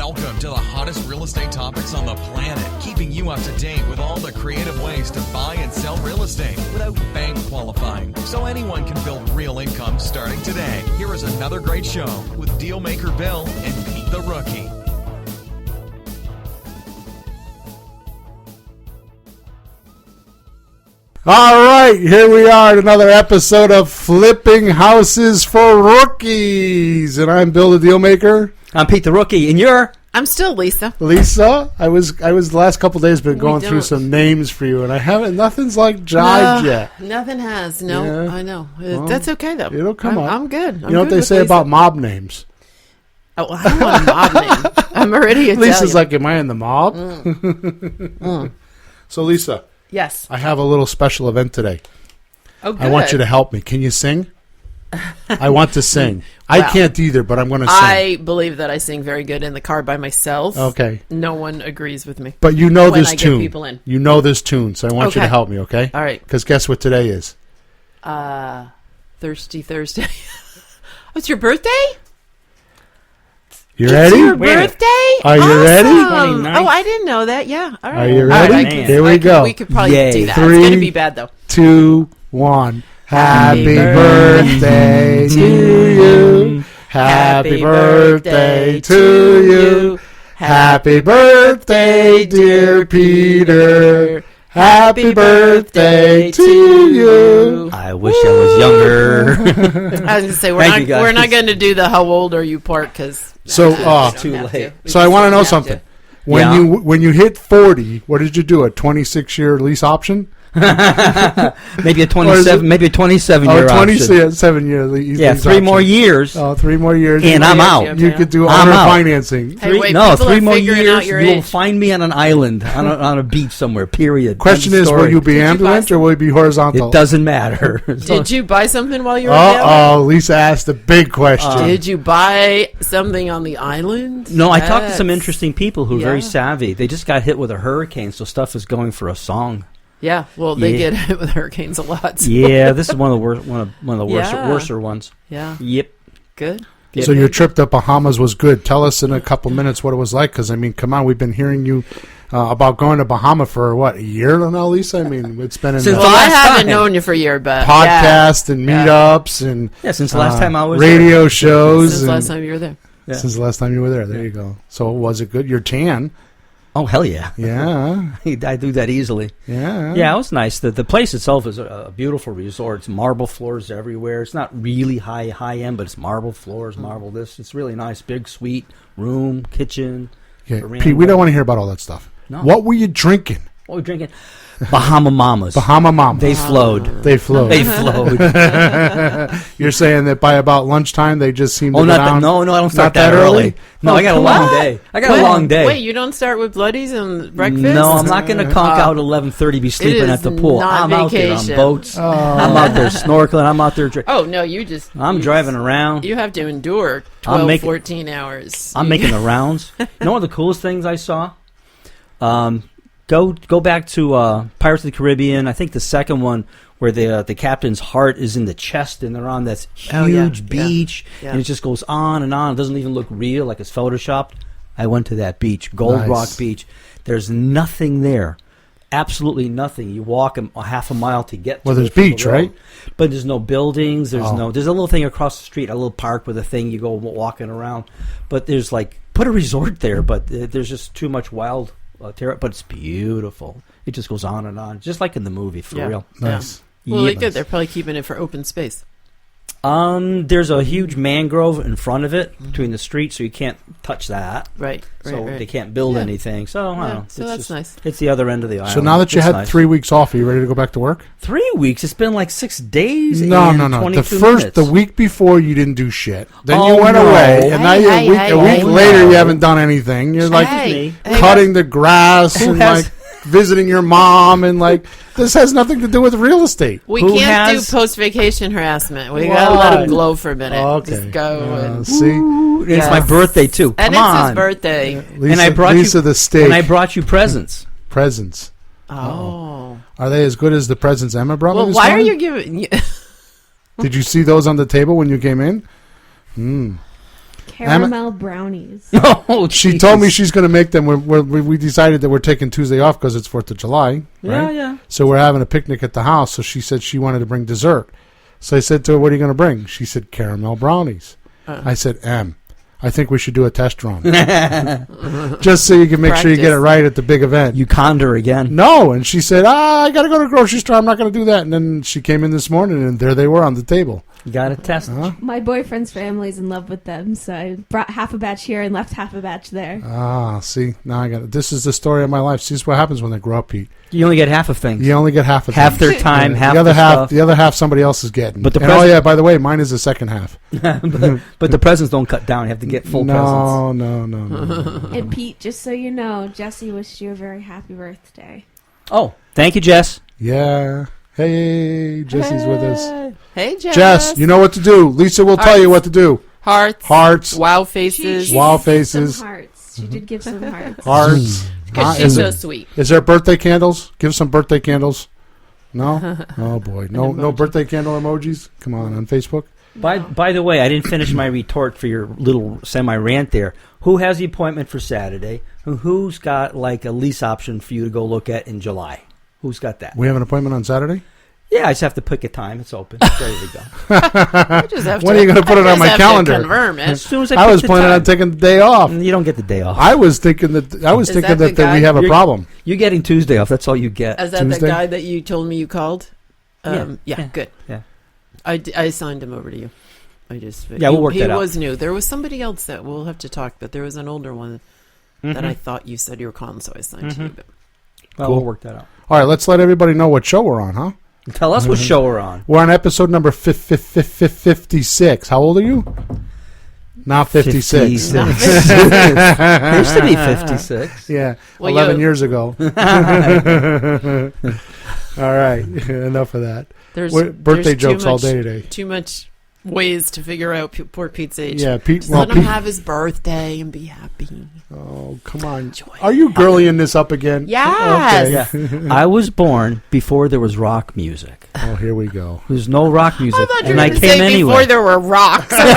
Welcome to the hottest real estate topics on the planet, keeping you up to date with all the creative ways to buy and sell real estate without bank qualifying, so anyone can build real income starting today. Here is another great show with Dealmaker Bill and Pete the Rookie. All right, here we are at another episode of Flipping Houses for Rookies, and I'm Bill the Dealmaker. I'm Pete the Rookie, and you're? I'm still Lisa. Lisa, I was the last couple of days been going through some names for you, and I haven't. Nothing's like jived yet. Nothing has. No, yeah. I know. Well, that's okay though. It'll come up. I'm good. You know what they say Lisa about mob names? Oh, I don't want a mob name. I'm already Italian. Lisa's like, am I in the mob? So Lisa, yes, I have a little special event today. Oh, good. I want you to help me. Can you sing? I want to sing. Wow. I can't either, but I'm going to sing. I believe that I sing very good in the car by myself. Okay. No one agrees with me. But you know when this I tune. Get people in. You know this tune, so I want you to help me, okay? All right. Because guess what today is? Thirsty Thursday. Oh, it's your birthday? You ready? It's your birthday? Are you ready? Oh, I didn't know that. Yeah. All right. Are you ready? Right, Here we go. We could probably do that. 3, it's going to be bad, though. 2, 1. Happy birthday to you. Happy birthday to you. Happy birthday, dear Peter. Happy birthday to you. I wish I was younger. I was going to say, we're not going to do the how old are you part because too late. So I want to know something. When you hit 40, what did you do? A 26-year lease option? maybe a 27 year 27 year lease. Yeah, 3 more years. Oh, 3 more years. And I'm out. You could do owner financing. Hey, wait, 3 more years. You'll You'll find me on an island, on a beach somewhere. Period. Question is, will you be ambulance or will you be horizontal? It doesn't matter. Did you buy something while you were there? Oh, Lisa asked a big question. Did you buy something on the island? No, I talked to some interesting people who are very savvy. They just got hit with a hurricane, so stuff is going for a song. Yeah, well, they get hit with hurricanes a lot. So. Yeah, this is one of the worser ones. Yeah. Yep. Good. So your trip to Bahamas was good. Tell us in a couple minutes what it was like, because I mean, come on, we've been hearing you about going to Bahama for what, a year now, Lisa? I mean, it's been in I haven't known you for a year, but podcast and meetups and since the last time I was radio there. shows. Since the last time you were there. Yeah. Since the last time you were there, there you go. So was it good? You're tan. Oh, hell yeah. Yeah. I do that easily. Yeah. Yeah, it was nice. The place itself is a beautiful resort. It's marble floors everywhere. It's not really high end, but it's marble floors, marble this. It's really nice. Big suite, room, kitchen. Okay. Pete, we don't want to hear about all that stuff. No. What were you drinking? What were we drinking? Bahama Mamas. Bahama Mamas. They flowed. They flowed. They flowed. You're saying that by about lunchtime they just seemed to go down? No, I don't start that early. No, I got a long day. A long day. Wait, you don't start with bloodies and breakfast? No, I'm not going to conk out at 11:30, be sleeping at the pool. I'm out there on boats. I'm out there snorkeling. I'm out there drinking. Oh, no, I'm driving around. You have to endure 12, 14 hours. I'm making the rounds. You know one of the coolest things I saw? Go back to Pirates of the Caribbean. I think the second one where the captain's heart is in the chest and they're on this huge beach and it just goes on and on. It doesn't even look real, like it's photoshopped. I went to that beach, Gold Rock Beach. There's nothing there. Absolutely nothing. You walk a half a mile to get to there's beach, right? But there's no buildings. There's a little thing across the street, a little park with a thing you go walking around. But there's put a resort there, but there's just too much wild but it's beautiful. It just goes on and on, just like in the movie, for real. Nice. Yeah. Well, they're probably keeping it for open space. There's a huge mangrove in front of it between the streets, so you can't touch that. Right. So they can't build anything. So I don't know. So that's nice. It's the other end of the island. So now that you had 3 weeks off, are you ready to go back to work? 3 weeks? It's been like 6 days. No. The week before you didn't do shit. Then you went away, and now a week later you haven't done anything. You're cutting the grass and visiting your mom, and this has nothing to do with real estate. We can't do post-vacation harassment. We gotta let him glow for a minute. Okay. Just go and see. It's my birthday too. And Come it's on. his birthday. Lisa, and I brought Lisa the steak. And I brought you presents. Presents. Oh. Are they as good as the presents Emma brought me Well, this why morning? are you giving? Did you see those on the table when you came in? Caramel brownies. Oh, she told me she's going to make them. We decided that we're taking Tuesday off because it's 4th of July. Right? Yeah. So we're having a picnic at the house. So she said she wanted to bring dessert. So I said to her, "What are you going to bring?" She said, "Caramel brownies." I said, I think we should do a test run. Just so you can make sure you get it right at the big event. You conned her again. No, and she said, I got to go to the grocery store. I'm not going to do that. And then she came in this morning, and there they were on the table. You got to test. My boyfriend's family's in love with them, so I brought half a batch here and left half a batch there. See, now I got it. This is the story of my life. See, this is what happens when they grow up, Pete. You only get half of things. You only get half of half things. Their time, half the other half. stuff. The other half somebody else is getting. But oh yeah, by the way, mine is the second half. but the presents don't cut down. You have to get full presents. No. And Pete, just so you know, Jesse wished you a very happy birthday. Oh, thank you, Jess. Yeah. Hey, Jesse's with us. Hey, Jess, you know what to do. Lisa will tell you what to do. Hearts. Wow faces. Wow faces. Some hearts. She did give some hearts. Hearts. Because she's so sweet. Is there birthday candles? Give some birthday candles. No? Oh, boy. No birthday candle emojis? Come on Facebook? By the way, I didn't finish my retort for your little semi-rant there. Who has the appointment for Saturday? Who's got like a lease option for you to go look at in July? Who's got that? We have an appointment on Saturday? Yeah, I just have to pick a time. It's open. Ready to go. When are you going to put it on my calendar? Confirm it. As soon as I was planning on taking the day off. You don't get the day off. I was thinking that we have a problem. You're getting Tuesday off. That's all you get. Is that the guy that you told me you called? Yeah, good. Yeah. I signed him over to you. We'll work that out. He was new. There was somebody else that we'll have to talk, but there was an older one that I thought you said you were calling, so I signed to you. But. Well, we'll work that out. All right, let's let everybody know what show we're on, huh? Tell us what show we're on. We're on episode number 56. How old are you? Not 56. Used to be 56. Yeah, well, 11 years ago. All right, enough of that. There's birthday jokes all day today. Too much ways to figure out poor Pete's age. Yeah, Pete. Let him have his birthday and be happy. Oh, come on. Are you girlying this up again? Yes. Okay. Yeah. I was born before there was rock music. Oh, here we go. There's no rock music. I thought you were and I going to came say anyway. before there were rocks. I was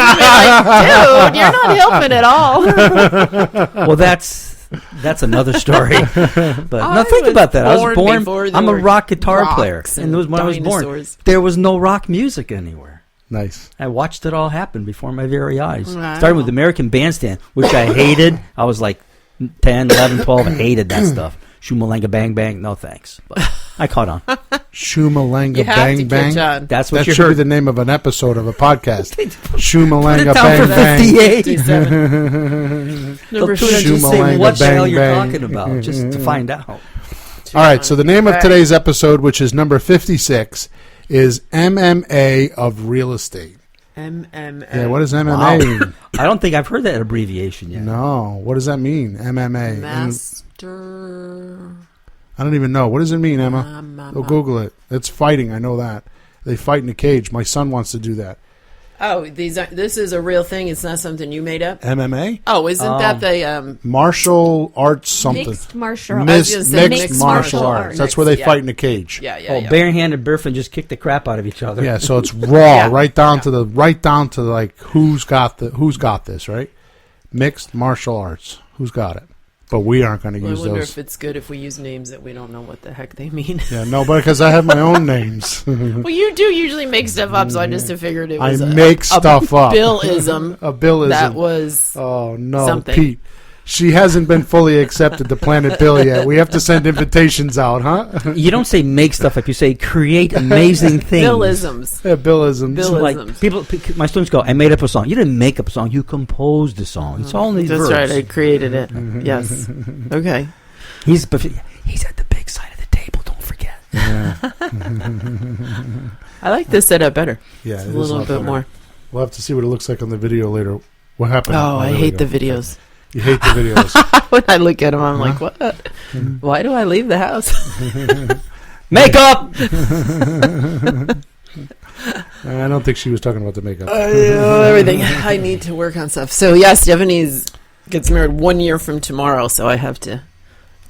like, dude, you're not helping at all. Well, that's another story. But now think about that. I was born. I'm a rock guitar player, and when I was born, there was no rock music anywhere. Nice. I watched it all happen before my very eyes. Wow. Starting with American Bandstand, which I hated. I was like 10, 11, 12. I hated that stuff. Shoomalanga Bang Bang. No thanks. But I caught on. Shoomalanga Bang Bang. That's what that should be the name of an episode of a podcast. Shoomalanga Bang Bang. 58. Number say what the hell you're talking about, just to find out. All right. So the name of today's episode, which is number 56, is MMA of real estate. MMA. Yeah, what does MMA mean? I don't think I've heard that abbreviation yet. No. What does that mean, MMA? Master. I don't even know. What does it mean, Emma? Go Google it. It's fighting. I know that. They fight in a cage. My son wants to do that. Oh, this is a real thing. It's not something you made up. MMA? Oh, isn't that the martial arts something? Mixed martial arts. That's where they fight in a cage. Yeah. Barehanded Burfin just kicked the crap out of each other. Yeah, so it's raw, right down to like who's got this, right? Mixed martial arts. Who's got it? But we aren't going to use those. I wonder if it's good if we use names that we don't know what the heck they mean. Yeah, no, but because I have my own names. Well, you do usually make stuff up, so I just figured it was make stuff up. Billism. A Billism. That was something. Pete. She hasn't been fully accepted to Planet Bill yet. We have to send invitations out, huh? You don't say make stuff up. You say create amazing things. Billisms. Yeah, Billisms. Like people, my students go, I made up a song. You didn't make up a song. You composed a song. It's all in these verbs. That's right. I created it. Yes. Okay. He's at the big side of the table. Don't forget. Yeah. I like this setup better. Yeah, it's a little bit more. We'll have to see what it looks like on the video later. What happened? Oh, I hate the videos. You hate the videos. When I look at them, I'm like, what? Why do I leave the house? Makeup! I don't think she was talking about the makeup. Everything. I need to work on stuff. So, yeah, Stephanie gets married 1 year from tomorrow, so I have to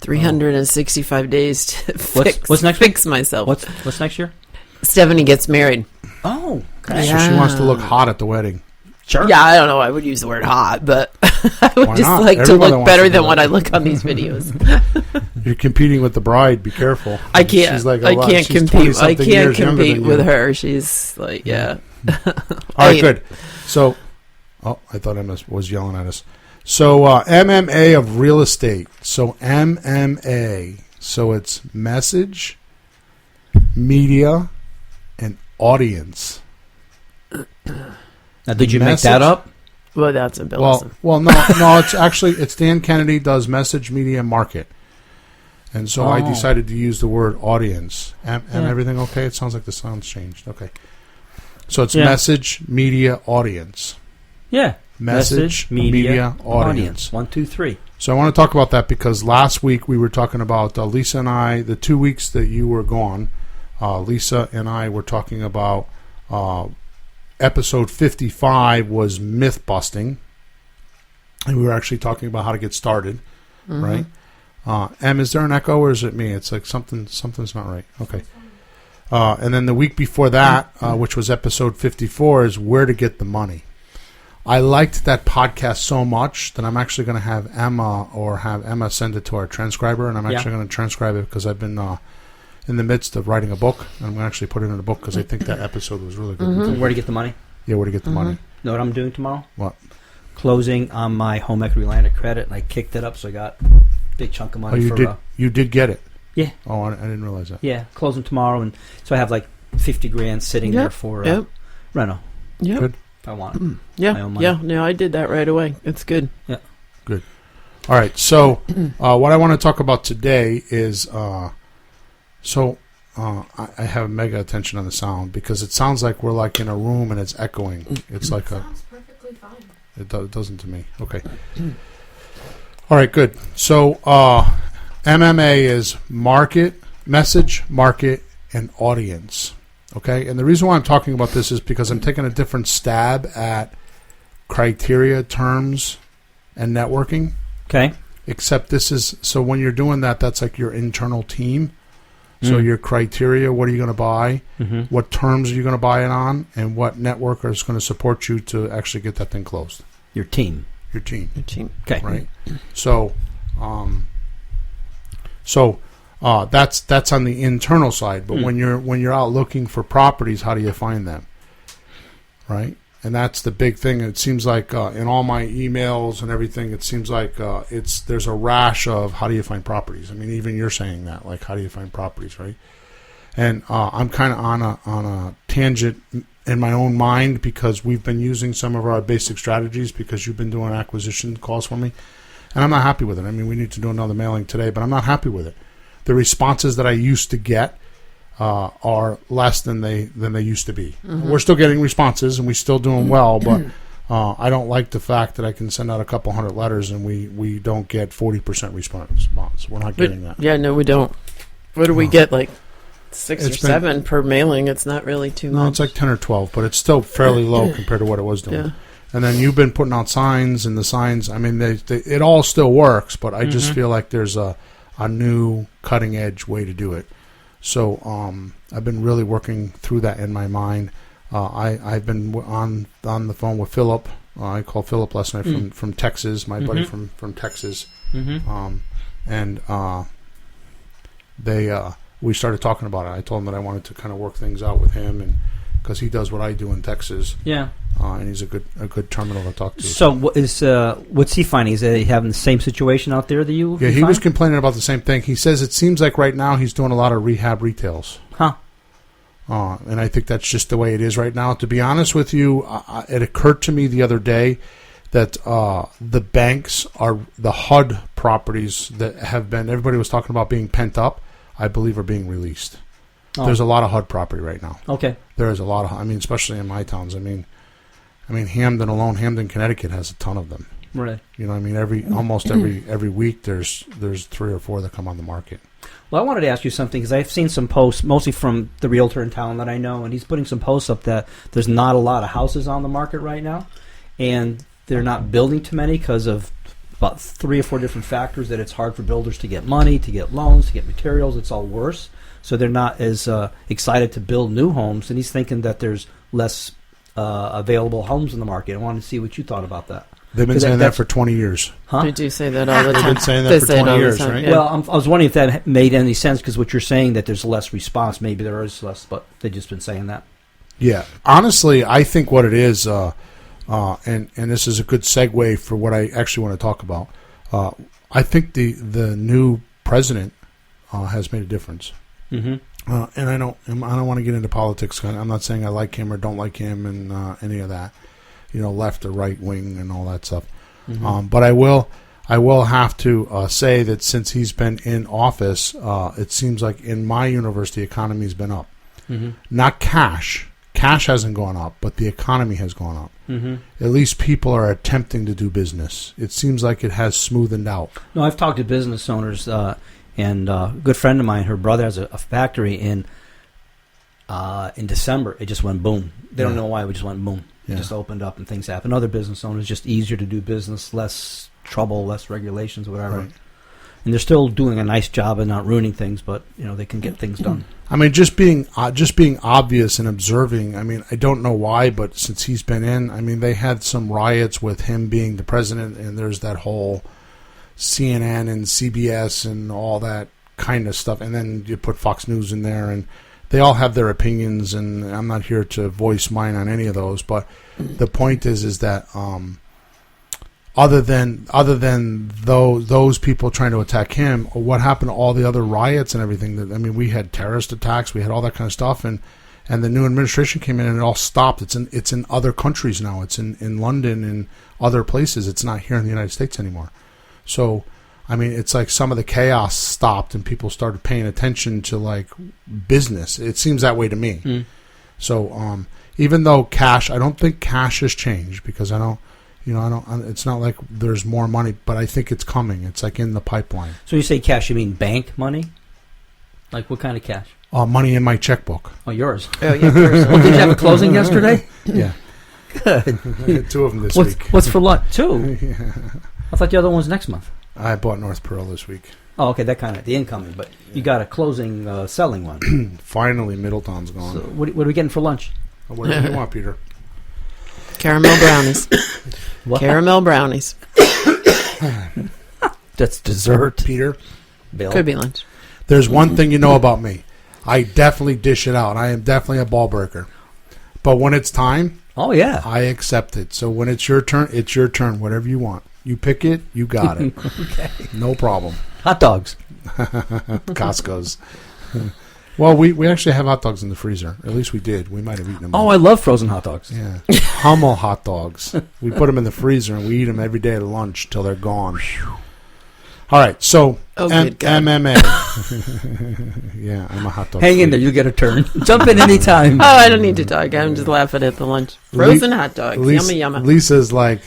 365 days to fix myself. What's next year? Stephanie gets married. Oh, okay. So she wants to look hot at the wedding. Sure. Yeah, I don't know. I would use the word hot, but I would Why just not? like to Everybody look wants better to than do what that. I look on these videos. You're competing with the bride. Be careful. I can't. She's like I can't she's compete. I 20-something can't years younger compete than with you. her. She's like, yeah. All right, good. So, I thought Emma was yelling at us. So, MMA of real estate. So, MMA. So, it's message, media, and audience. Now, did you make that up? Well, that's a bill. Well, no. It's Dan Kennedy does message, media, and market. And so I decided to use the word audience. And everything okay? It sounds like the sound's changed. Okay. So it's message, media, audience. Yeah. Message, media, audience. 1, 2, 3. So I want to talk about that because last week we were talking about Lisa and I, the 2 weeks that you were gone, Lisa and I were talking about episode 55 was myth busting. And we were actually talking about how to get started, right? Em, is there an echo or is it me? It's like something's not right. Okay. And then the week before that, which was episode 54, is where to get the money. I liked that podcast so much that I'm actually going to have Emma send it to our transcriber, and I'm actually going to transcribe it because I've been in the midst of writing a book, and I'm going to actually put it in a book because I think that episode was really good. Where to get the money? Yeah, where to get the money. Know what I'm doing tomorrow? What? Closing on my home equity line of credit, and I kicked it up, so I got a big chunk of money. You did get it? Yeah. Oh, I didn't realize that. Yeah, closing tomorrow, and so I have like $50,000 sitting there for rental. Yep. Good. If I want it. Yeah. My own money. Yeah. No, I did that right away. It's good. Yeah. Good. All right. So, what I want to talk about today is, I have mega attention on the sound because it sounds like we're like in a room and it's echoing. It's like sounds perfectly fine. It doesn't to me. Okay. All right. Good. So, MMA is market, message, market, and audience. Okay, and the reason why I'm talking about this is because I'm taking a different stab at criteria, terms, and networking. Okay. Except this is, so when you're doing that, that's like your internal team. So your criteria, what are you going to buy? What terms are you going to buy it on? And what networker is going to support you to actually get that thing closed? Your team. Your team. Okay. Right? So, that's on the internal side. But when you're out looking for properties, how do you find them? Right? And that's the big thing. It seems like in all my emails and everything, it seems like there's a rash of how do you find properties. I mean, even you're saying that, like how do you find properties, right? And I'm kind of on a tangent in my own mind because we've been using some of our basic strategies because you've been doing acquisition calls for me, and I'm not happy with it. I mean, we need to do another mailing today, but I'm not happy with it. The responses that I used to get are less than they used to be. We're still getting responses and we're still doing well, but I don't like the fact that I can send out a couple hundred letters and we don't get 40% response. We're not getting that. Yeah, no, we don't. What do we get? Like 6 or 7 per mailing. It's not really too much. No, it's like 10 or 12, but it's still fairly low compared to what it was doing. Yeah. And then you've been putting out signs, and the signs, I mean, it all still works, but I just feel like there's a new cutting edge way to do it. So I've been really working through that in my mind. I've been on the phone with Philip. I called Philip last night from Texas, my buddy from Texas. And we started talking about it. I told him that I wanted to kind of work things out with him, and because he does what I do in Texas. Yeah. And he's a good terminal to talk to. So what's he finding? Is he having the same situation out there that you? Yeah, he was complaining about the same thing. He says it seems like right now he's doing a lot of rehab retails. Huh. And I think that's just the way it is right now. To be honest with you, it occurred to me the other day that the banks are the HUD properties that have been, everybody was talking about being pent up, I believe are being released. Oh. There's a lot of HUD property right now. Okay. There is a lot of, I mean, especially in my towns. I mean, Hamden alone, Hamden, Connecticut has a ton of them. Right. You know, I mean, almost every week there's 3 or 4 that come on the market. Well, I wanted to ask you something because I've seen some posts, mostly from the realtor in town that I know, and he's putting some posts up that there's not a lot of houses on the market right now, and they're not building too many because of about 3 or 4 different factors. That it's hard for builders to get money, to get loans, to get materials. It's all worse. So they're not as excited to build new homes, and he's thinking that there's less available homes in the market. I wanted to see what you thought about that. They've been saying that for 20 years. Huh? They do say that all the time. They've been saying that for 20 years, right? Yeah. Well, I was wondering if that made any sense, because what you're saying, that there's less response. Maybe there is less, but they've just been saying that. Yeah. Honestly, I think what it is, and this is a good segue for what I actually want to talk about. I think the new president has made a difference. Mm-hmm. And I don't want to get into politics. I'm not saying I like him or don't like him and any of that, left or right wing and all that stuff. Mm-hmm. But I will have to say that since he's been in office, it seems like in my university, economy's been up. Mm-hmm. Not cash. Cash hasn't gone up, but the economy has gone up. Mm-hmm. At least people are attempting to do business. It seems like it has smoothened out. No, I've talked to business owners, and a good friend of mine, her brother has a factory in December. It just went boom. They don't know why. It just went boom. It just opened up and things happen. Other business owners, just easier to do business, less trouble, less regulations, whatever. Right. And they're still doing a nice job and not ruining things, but they can get things done. I mean, just being obvious and observing. I mean, I don't know why, but since he's been in, I mean, they had some riots with him being the president, and there's that whole CNN and CBS and all that kind of stuff. And then you put Fox News in there, and they all have their opinions, and I'm not here to voice mine on any of those. But the point is that other than those people trying to attack him, what happened to all the other riots and everything? We had terrorist attacks, we had all that kind of stuff, and the new administration came in and it all stopped. It's in other countries now. It's in London and other places. It's not here in the United States anymore. So, it's like some of the chaos stopped and people started paying attention to like business. It seems that way to me. Mm. So, even though cash, I don't think cash has changed because I don't. It's not like there's more money, but I think it's coming. It's like in the pipeline. So you say cash, you mean bank money? Like what kind of cash? Money in my checkbook. Oh, yours. Oh, yeah, Well, did you have a closing yesterday? Yeah. Good. I had 2 of them this week. What's for lunch? 2? Yeah. I thought the other one's next month. I bought North Pearl this week. Oh, okay, that kind of, the incoming, but you got a closing, selling one. Finally, Middletown's gone. So what are we getting for lunch? What do you want, Peter? Caramel brownies. What? Caramel brownies. That's dessert. Peter? Bill. Could be lunch. There's one thing you know about me. I definitely dish it out. I am definitely a ball breaker. But when it's time, Oh, yeah. I accept it. So when it's your turn, it's your turn. Whatever you want. You pick it, you got it. Okay. No problem. Hot dogs. Costco's. Well, we actually have hot dogs in the freezer. At least we did. We might have eaten them. Oh, I love frozen hot dogs. Yeah. Hummel hot dogs. We put them in the freezer and we eat them every day at lunch till they're gone. All right. So, good God. MMA. Yeah, I'm a hot dog. Hang in there. You get a turn. Jump in any time. Oh, I don't need to talk. I'm just laughing at the lunch. Frozen hot dogs. Yummy, yummy. Lisa's like,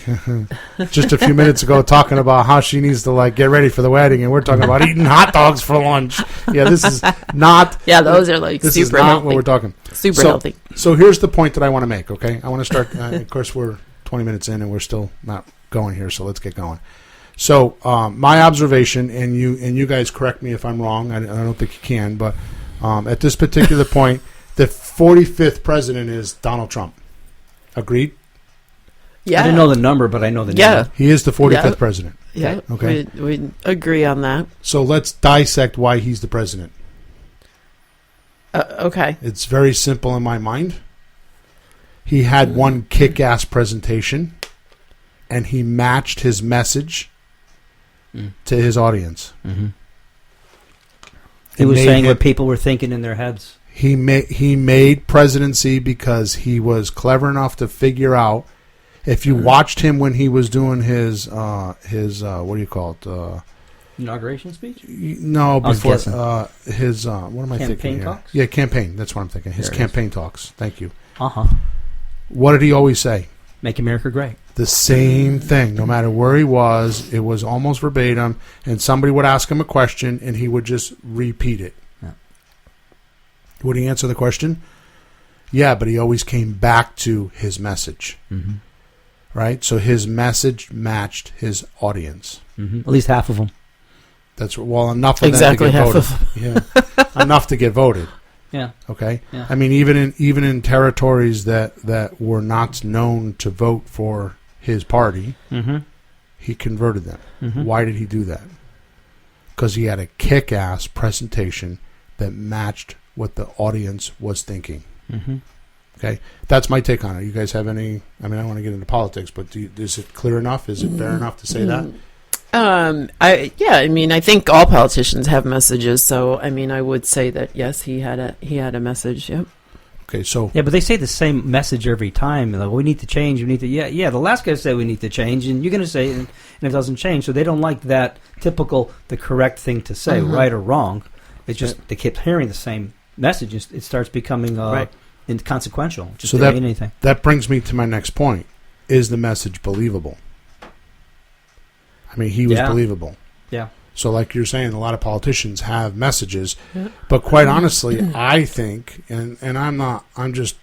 just a few minutes ago talking about how she needs to like get ready for the wedding, and we're talking about eating hot dogs for lunch. Yeah, this is not. Yeah, those are like this super is not healthy. what we're talking. Super healthy. So here's the point that I want to make. Okay, I want to start. Of course, we're 20 minutes in, and we're still not going here. So let's get going. So my observation, and you guys correct me if I'm wrong. I don't think you can, but at this particular point, the 45th president is Donald Trump. Agreed? Yeah. I didn't know the number, but I know the name. Yeah. He is the 45th president. Yeah. Okay. We agree on that. So let's dissect why he's the president. Okay. It's very simple in my mind. He had one kick-ass presentation, and he matched his message to his audience. Mm-hmm. He was saying what people were thinking in their heads. He made presidency because he was clever enough to figure out. If you watched him when he was doing his what do you call it? Inauguration speech? No, before his what am I thinking? Campaign talks? Yeah, campaign. That's what I'm thinking. His campaign talks. Thank you. Uh-huh. What did he always say? Make America great. The same thing. No matter where he was, it was almost verbatim, and somebody would ask him a question, and he would just repeat it. Yeah. Would he answer the question? Yeah, but he always came back to his message. Mm-hmm. Right? So his message matched his audience. Mm-hmm. At least half of them. That's enough of them to get voted. Yeah, enough to get voted. Yeah. Okay. Yeah. I mean, even in territories that were not known to vote for his party, he converted them. Why did he do that? Because he had a kick-ass presentation that matched what the audience was thinking. Okay, that's my take on it. You guys have any? I mean, I don't want to get into politics, but is it clear enough? Is it fair enough to say that? I mean, I think all politicians have messages. So, I mean, I would say that yes, he had a message. Yep. Okay, so yeah, but they say the same message every time. Like, we need to change. We need to. Yeah. The last guy said we need to change, and you're going to say it, and it doesn't change. So they don't like that typical, the correct thing to say, right or wrong. It's just they keep hearing the same message. It starts becoming inconsequential. Just so to mean anything. That brings me to my next point: is the message believable? I mean, he was believable. Yeah. So like you're saying, a lot of politicians have messages, but quite honestly, I think, and I'm just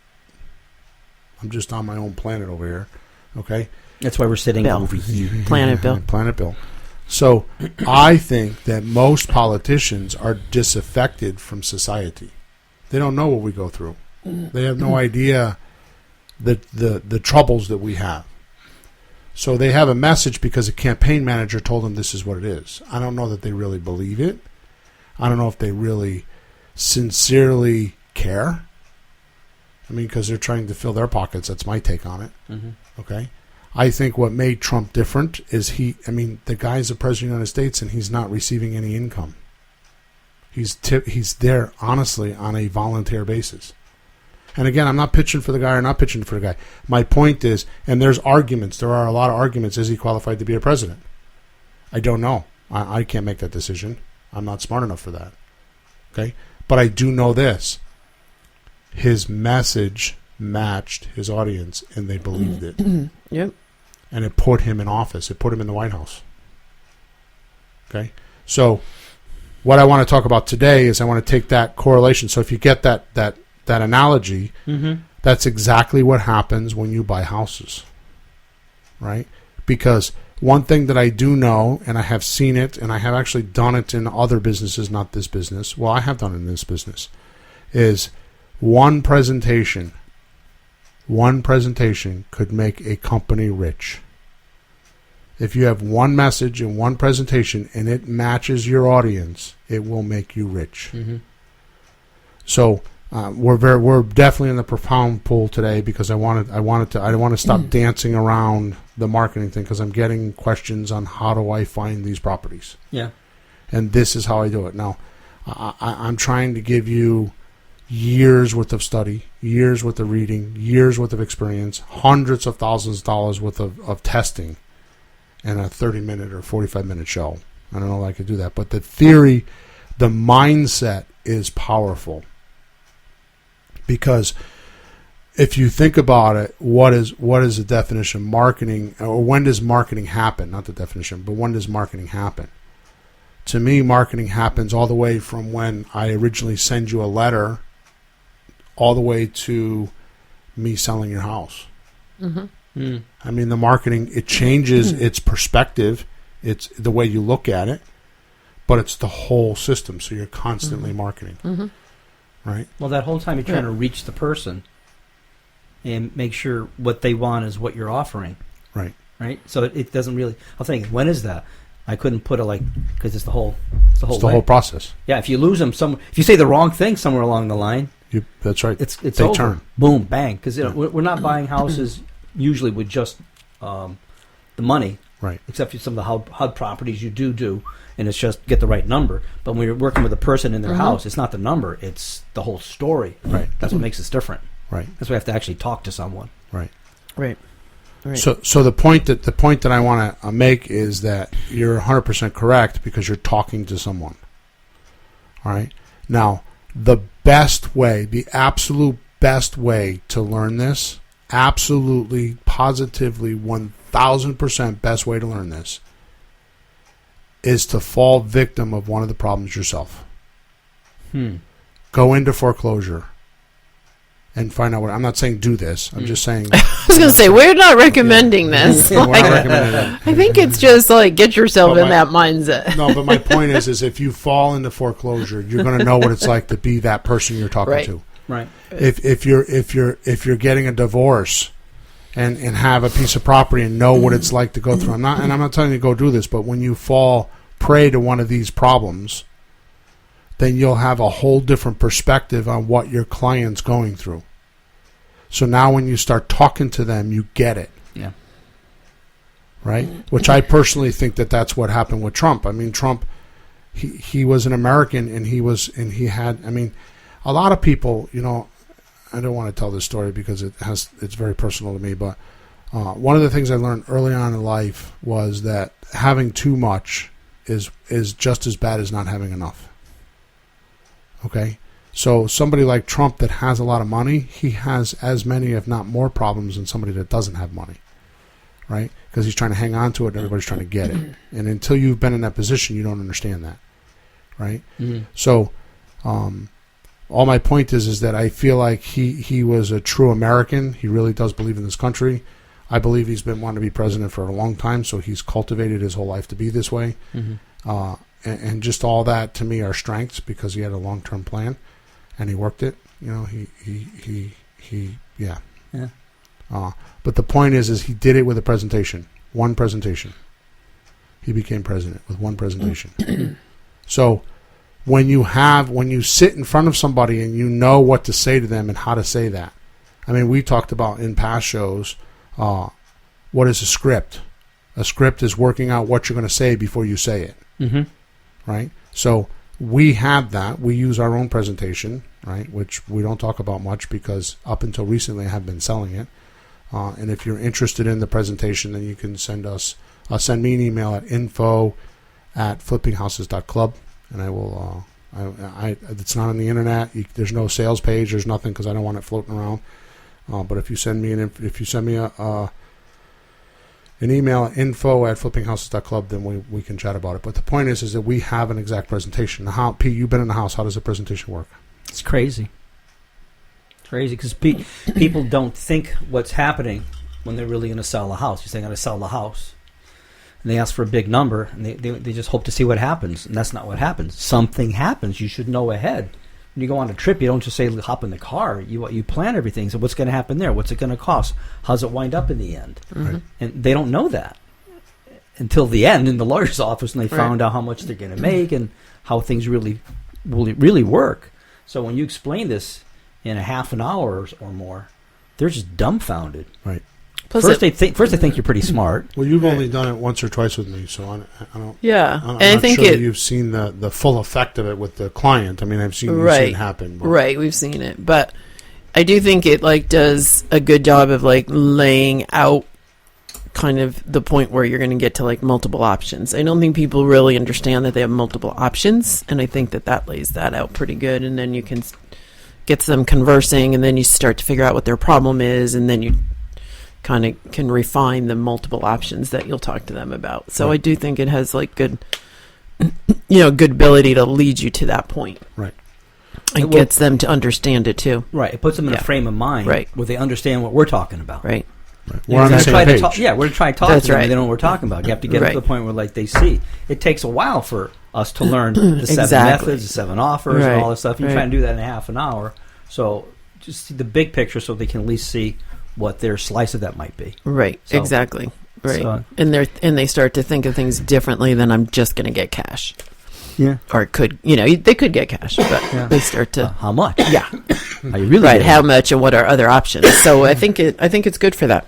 on my own planet over here, okay? That's why we're sitting over here. Planet Bill. Planet Bill. So I think that most politicians are disaffected from society. They don't know what we go through. They have no idea the troubles that we have. So they have a message because a campaign manager told them this is what it is. I don't know that they really believe it. I don't know if they really sincerely care. I mean, because they're trying to fill their pockets. That's my take on it. Okay? I think what made Trump different is the guy's the president of the United States and he's not receiving any income. He's there, honestly, on a volunteer basis. And again, I'm not pitching for the guy or not pitching for the guy. My point is, and there's arguments. There are a lot of arguments. Is he qualified to be a president? I don't know. I can't make that decision. I'm not smart enough for that. Okay? But I do know this. His message matched his audience, and they believed it. Yep. And it put him in office. It put him in the White House. Okay? So what I want to talk about today is I want to take that correlation. So if you get that analogy, that's exactly what happens when you buy houses, right? Because one thing that I do know, and I have seen it, and I have actually done it in other businesses, not this business. Well, I have done it in this business, is one presentation could make a company rich. If you have one message and one presentation and it matches your audience, it will make you rich. So we're definitely in the profound pool today because I want to stop dancing around the marketing thing because I'm getting questions on how do I find these properties. Yeah, and this is how I do it. Now, I'm trying to give you years worth of study, years worth of reading, years worth of experience, hundreds of thousands of dollars worth of testing, and a 30-minute or 45-minute show. I don't know if I could do that, but the theory, the mindset is powerful. Because if you think about it, what is the definition of marketing, or when does marketing happen? Not the definition, but when does marketing happen? To me, marketing happens all the way from when I originally send you a letter all the way to me selling your house. I mean, the marketing, it changes its perspective. It's the way you look at it, but it's the whole system. So you're constantly marketing. Right. Well, that whole time you're trying to reach the person and make sure what they want is what you're offering. Right. Right. So it doesn't really. I'm thinking, when is that? I couldn't put it because it's the whole process. Yeah. If you lose them, if you say the wrong thing somewhere along the line, that's right. They over. Turn. Boom, bang. Because we're not buying houses usually with just the money. Right. Except for some of the HUD properties you do. And it's just get the right number. But when you're working with a person in their house, it's not the number, it's the whole story. Right. That's what makes us different. Right. That's why we have to actually talk to someone. Right. Right. So the point that I want to make is that you're 100% correct because you're talking to someone. All right. Now, the best way, the absolute best way to learn this, absolutely, positively, 1,000% best way to learn this, is to fall victim of one of the problems yourself. Go into foreclosure and find out what. I'm not saying do this. I'm just saying. I was going to say, we're not recommending this. We're not recommending it. I think it's just like get yourself in that mindset. No, but my point is if you fall into foreclosure, you're going to know what it's like to be that person you're talking to. Right. If you're getting a divorce and have a piece of property and know what it's like to go through. I'm not telling you to go do this, but when you fall prey to one of these problems, then you'll have a whole different perspective on what your client's going through. So now when you start talking to them, you get it. Yeah. Right? Which I personally think that's what happened with Trump. I mean, Trump, he was an American, and he had, I mean, a lot of people, you know, I don't want to tell this story because it's very personal to me, but one of the things I learned early on in life was that having too much is just as bad as not having enough. Okay? So somebody like Trump that has a lot of money, he has as many, if not more, problems than somebody that doesn't have money. Right? Because he's trying to hang on to it and everybody's trying to get it. And until you've been in that position, you don't understand that. Right? Mm-hmm. So all my point is that I feel like he was a true American. He really does believe in this country. I believe he's been wanting to be president for a long time, so he's cultivated his whole life to be this way. Mm-hmm. And just all that, to me, are strengths because he had a long-term plan, and he worked it. You know, yeah. But the point is he did it with a presentation. One presentation. He became president with one presentation. So when you sit in front of somebody and you know what to say to them and how to say that. I mean, we talked about in past shows, what is a script? A script is working out what you're going to say before you say it. Mm-hmm. Right? So we have that. We use our own presentation, right, which we don't talk about much because up until recently I have been selling it. And if you're interested in the presentation, then you can send me an email at info@flippinghouses.club, and I will. It's not on the internet. There's no sales page. There's nothing because I don't want it floating around. But if you send me an email at info@flippinghouses.club, then we can chat about it. But the point is that we have an exact presentation. Now, Pete, you've been in the house. How does the presentation work? It's crazy. Crazy because people don't think what's happening when they're really going to sell a house. You say, I'm going to sell the house. And they ask for a big number, and they just hope to see what happens. And that's not what happens. Something happens. You should know ahead. When you go on a trip, you don't just say, hop in the car. You plan everything. So what's going to happen there? What's it going to cost? How's it wind up in the end? Mm-hmm. And they don't know that until the end in the lawyer's office, and they found out how much they're going to make and how things really work. So when you explain this in a half an hour or more, they're just dumbfounded. Right. First they think you're pretty smart. Well, you've only done it once or twice with me, so I don't. Yeah, I'm not sure that you've seen the full effect of it with the client. I mean, I've seen you see it happen. But. Right, we've seen it, but I do think it does a good job of laying out kind of the point where you're going to get to multiple options. I don't think people really understand that they have multiple options, and I think that lays that out pretty good, and then you can gets them conversing, and then you start to figure out what their problem is, and then you kind of can refine the multiple options that you'll talk to them about. So I do think it has good ability to lead you to that point. Right. And gets them to understand it too. Right. It puts them in a frame of mind where they understand what we're talking about. Right. We're on the same page. We're going to try to talk to them and they know what we're talking about. You have to get to the point where they see. It takes a while for us to learn the 7 methods, the 7 offers, and all this stuff. You try and do that in a half an hour. So just see the big picture so they can at least see what their slice of that might be. Right, so, exactly. Right. So, and they start to think of things differently than I'm just going to get cash. Yeah. Or it could, they could get cash, but they start to how much? Yeah. How you really how much and what are other options. So I think it's good for that.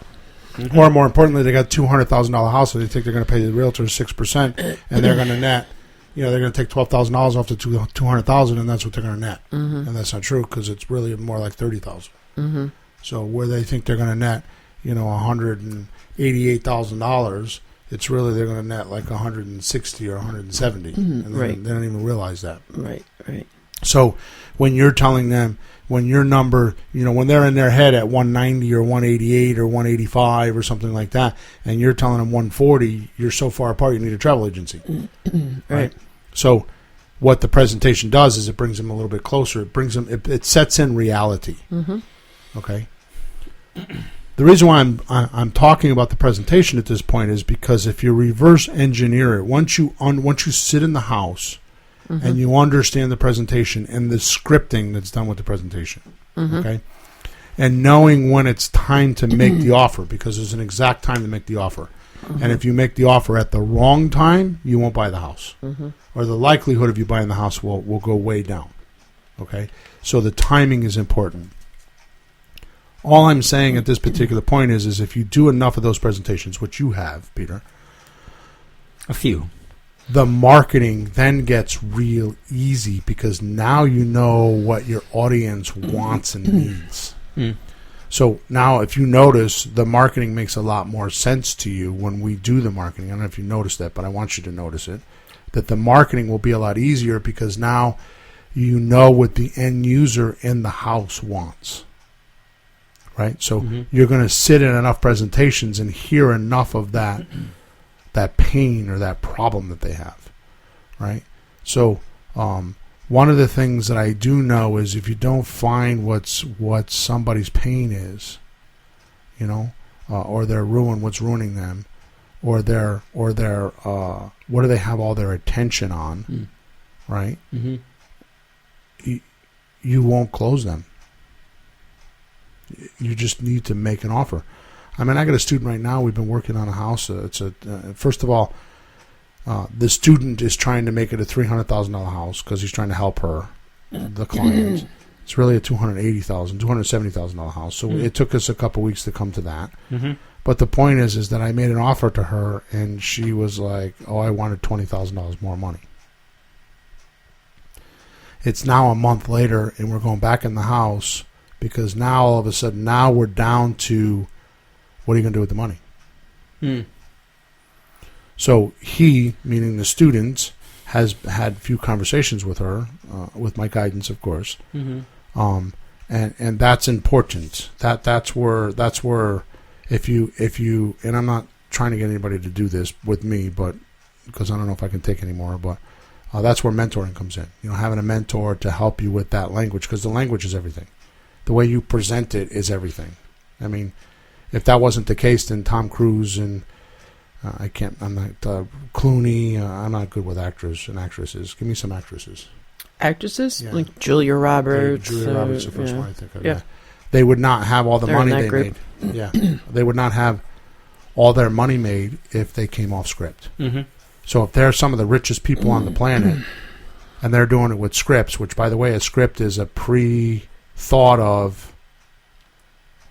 Mm-hmm. Or more importantly, they got $200,000 house and they think they're going to pay the realtor 6% and they're going to net, they're going to take $12,000 off the $200,000 and that's what they're going to net. Mm-hmm. And that's not true because it's really more like $30,000. Mm-hmm. So where they think they're going to net, $188,000, it's really they're going to net like 160 or 170, and they don't even realize that. Right. So when you're telling them, when your number, when they're in their head at 190 or 188 or 185 or something like that, and you're telling them 140, you're so far apart you need a travel agency. Right. So what the presentation does is it brings them a little bit closer. It brings them, it sets in reality. Mm-hmm. Okay. The reason why I'm talking about the presentation at this point is because if you reverse engineer it, once you sit in the house and you understand the presentation and the scripting that's done with the presentation, okay, and knowing when it's time to make the offer, because there's an exact time to make the offer, and if you make the offer at the wrong time, you won't buy the house, or the likelihood of you buying the house will go way down. Okay, so the timing is important. All I'm saying at this particular point is if you do enough of those presentations, which you have, Peter, a few, the marketing then gets real easy because now you know what your audience wants and needs. So now if you notice, the marketing makes a lot more sense to you when we do the marketing. I don't know if you noticed that, but I want you to notice it, that the marketing will be a lot easier because now you know what the end user in the house wants. Right? So you're going to sit in enough presentations and hear enough of that pain or that problem that they have. Right? So one of the things that I do know is if you don't find what somebody's pain is, you know, or their ruin, what's ruining them, or their what do they have all their attention on, right? You won't close them. You just need to make an offer. I mean, I got a student right now. We've been working on a house. First of all, the student is trying to make it a $300,000 house because he's trying to help her, the client. It's really a $270,000 house. So it took us a couple weeks to come to that. But the point is that I made an offer to her, and she was like, "Oh, I wanted $20,000 more money." It's now a month later, and we're going back in the house because now all of a sudden now we're down to, what are you going to do with the money? So he, meaning the student, has had a few conversations with her, with my guidance, of course, and that's important. That's where if you and I'm not trying to get anybody to do this with me, but because I don't know if I can take any more, but that's where mentoring comes in. You know, having a mentor to help you with that language, because the language is everything. The way you present it is everything. I mean, if that wasn't the case, then Tom Cruise and Clooney. I'm not good with actors and actresses. Give me some actresses. Actresses? Yeah. Like Julia Roberts. Julia Roberts, the first one I think of. Yeah. They would not have all the money they made. Yeah. They would not have all their money made if they came off script. So if they're some of the richest people on the planet and they're doing it with scripts, which, by the way, a script is a pre-thought of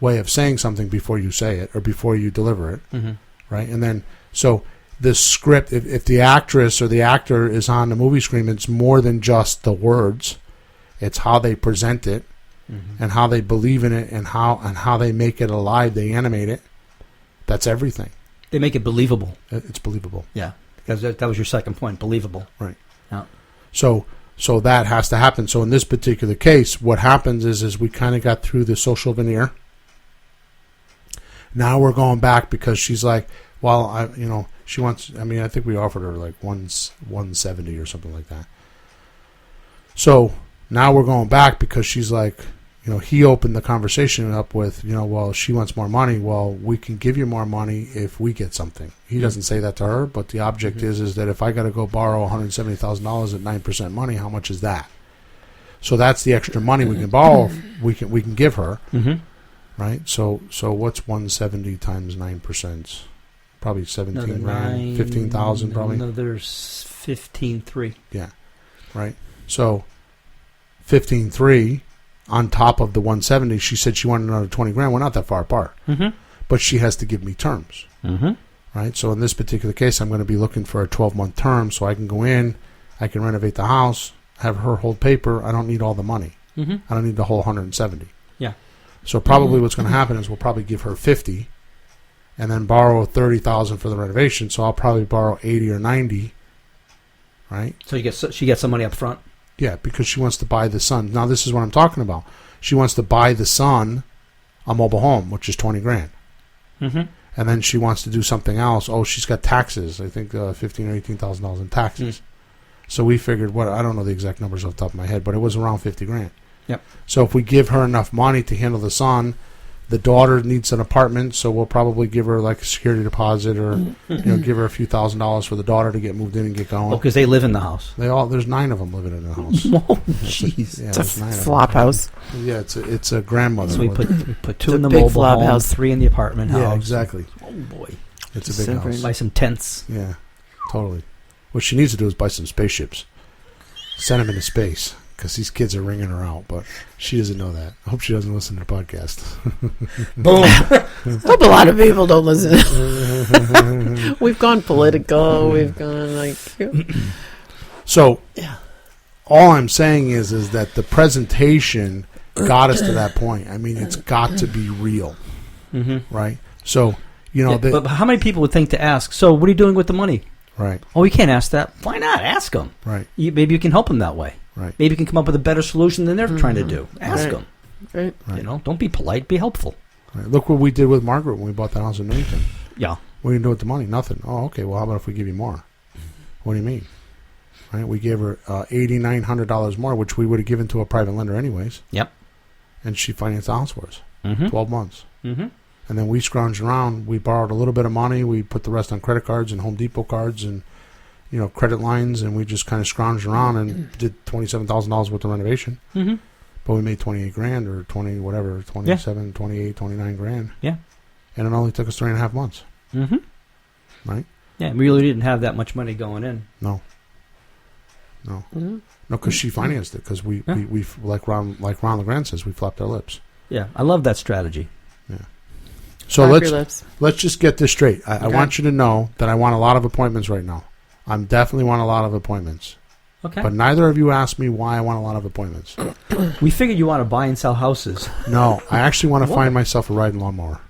way of saying something before you say it or before you deliver it, right? And then, so the script, if the actress or the actor is on the movie screen, it's more than just the words. It's how they present it and how they believe in it and how they make it alive. They animate it. That's everything. They make it believable. It's believable. Yeah. Because that was your second point, believable. Right. Yeah. So that has to happen. So in this particular case, what happens is we kind of got through the social veneer. Now we're going back because she's like, well, she wants. I mean, I think we offered her like 170 or something like that. So now we're going back because she's like, he opened the conversation up with, well, she wants more money. Well, we can give you more money if we get something. He doesn't say that to her, but the object is that if I got to go borrow $170,000 at 9% money, how much is that? So that's the extra money we can borrow. We can give her, right? So what's 170 times 9%? Probably 17 grand, 15,000 probably. No, there's 15.3. Yeah, right. So 15.3. On top of the 170, she said she wanted another 20 grand. We're not that far apart. But she has to give me terms. Right? So in this particular case, I'm going to be looking for a 12-month term so I can go in, I can renovate the house, have her hold paper. I don't need all the money. I don't need the whole 170. Yeah. So probably what's going to happen is we'll probably give her 50 and then borrow 30,000 for the renovation. So I'll probably borrow 80 or 90. Right? So she gets some money up front. Yeah, because she wants to buy the son. Now, this is what I'm talking about. She wants to buy the son a mobile home, which is 20 grand. And then she wants to do something else. Oh, she's got taxes. I think $15,000 or $18,000 in taxes. So we figured, I don't know the exact numbers off the top of my head, but it was around 50 grand. Yep. So if we give her enough money to handle the son, the daughter needs an apartment, so we'll probably give her like a security deposit or give her a few $1,000s for the daughter to get moved in and get going. Oh, because they live in the house. There's 9 of them living in the house. Oh, jeez. Yeah, It's a there's 9 of them. flop house. Yeah, it's a grandmother. So we put 2 It's in the a big mobile flop home, house. 3 in the apartment house. Yeah, exactly. Oh boy, It's a big house. buy some tents. Yeah, totally. What she needs to do is buy some spaceships. Send them into space. Because these kids are ringing her out, but she doesn't know that. I hope she doesn't listen to the podcast. Boom. I hope a lot of people don't listen. We've gone political. We've gone like... So, all I'm saying is that the presentation got us to that point. I mean, it's got to be real, right? So, but how many people would think to ask, so what are you doing with the money? Right. Oh, you can't ask that. Why not? Ask them. Right. Maybe you can help them that way. Right. Maybe you can come up with a better solution than they're trying to do. Ask them. Right. Don't be polite. Be helpful. Right. Look what we did with Margaret when we bought the house in Newington. Yeah. What are you going to do with the money? Nothing. Oh, okay. Well, how about if we give you more? What do you mean? Right. We gave her $8,900 more, which we would have given to a private lender anyways. Yep. And she financed the house for us. 12 months. Mm-hmm. And then we scrounged around. We borrowed a little bit of money. We put the rest on credit cards and Home Depot cards and credit lines, and we just kind of scrounged around and did $27,000 worth of renovation. Mm-hmm. But we made $28,000 or 20 whatever, 27, 28, 29 grand. Yeah. And it only took us 3.5 months. Mm-hmm. Right? Yeah, we really didn't have that much money going in. No. No, because she financed it. Because we like Ron LeGrand says, we flopped our lips. Yeah, I love that strategy. Yeah. So let's just get this straight. I want you to know that I want a lot of appointments right now. I definitely want a lot of appointments. Okay. But neither of you asked me why I want a lot of appointments. We figured you want to buy and sell houses. No, I actually want to find myself a riding lawnmower.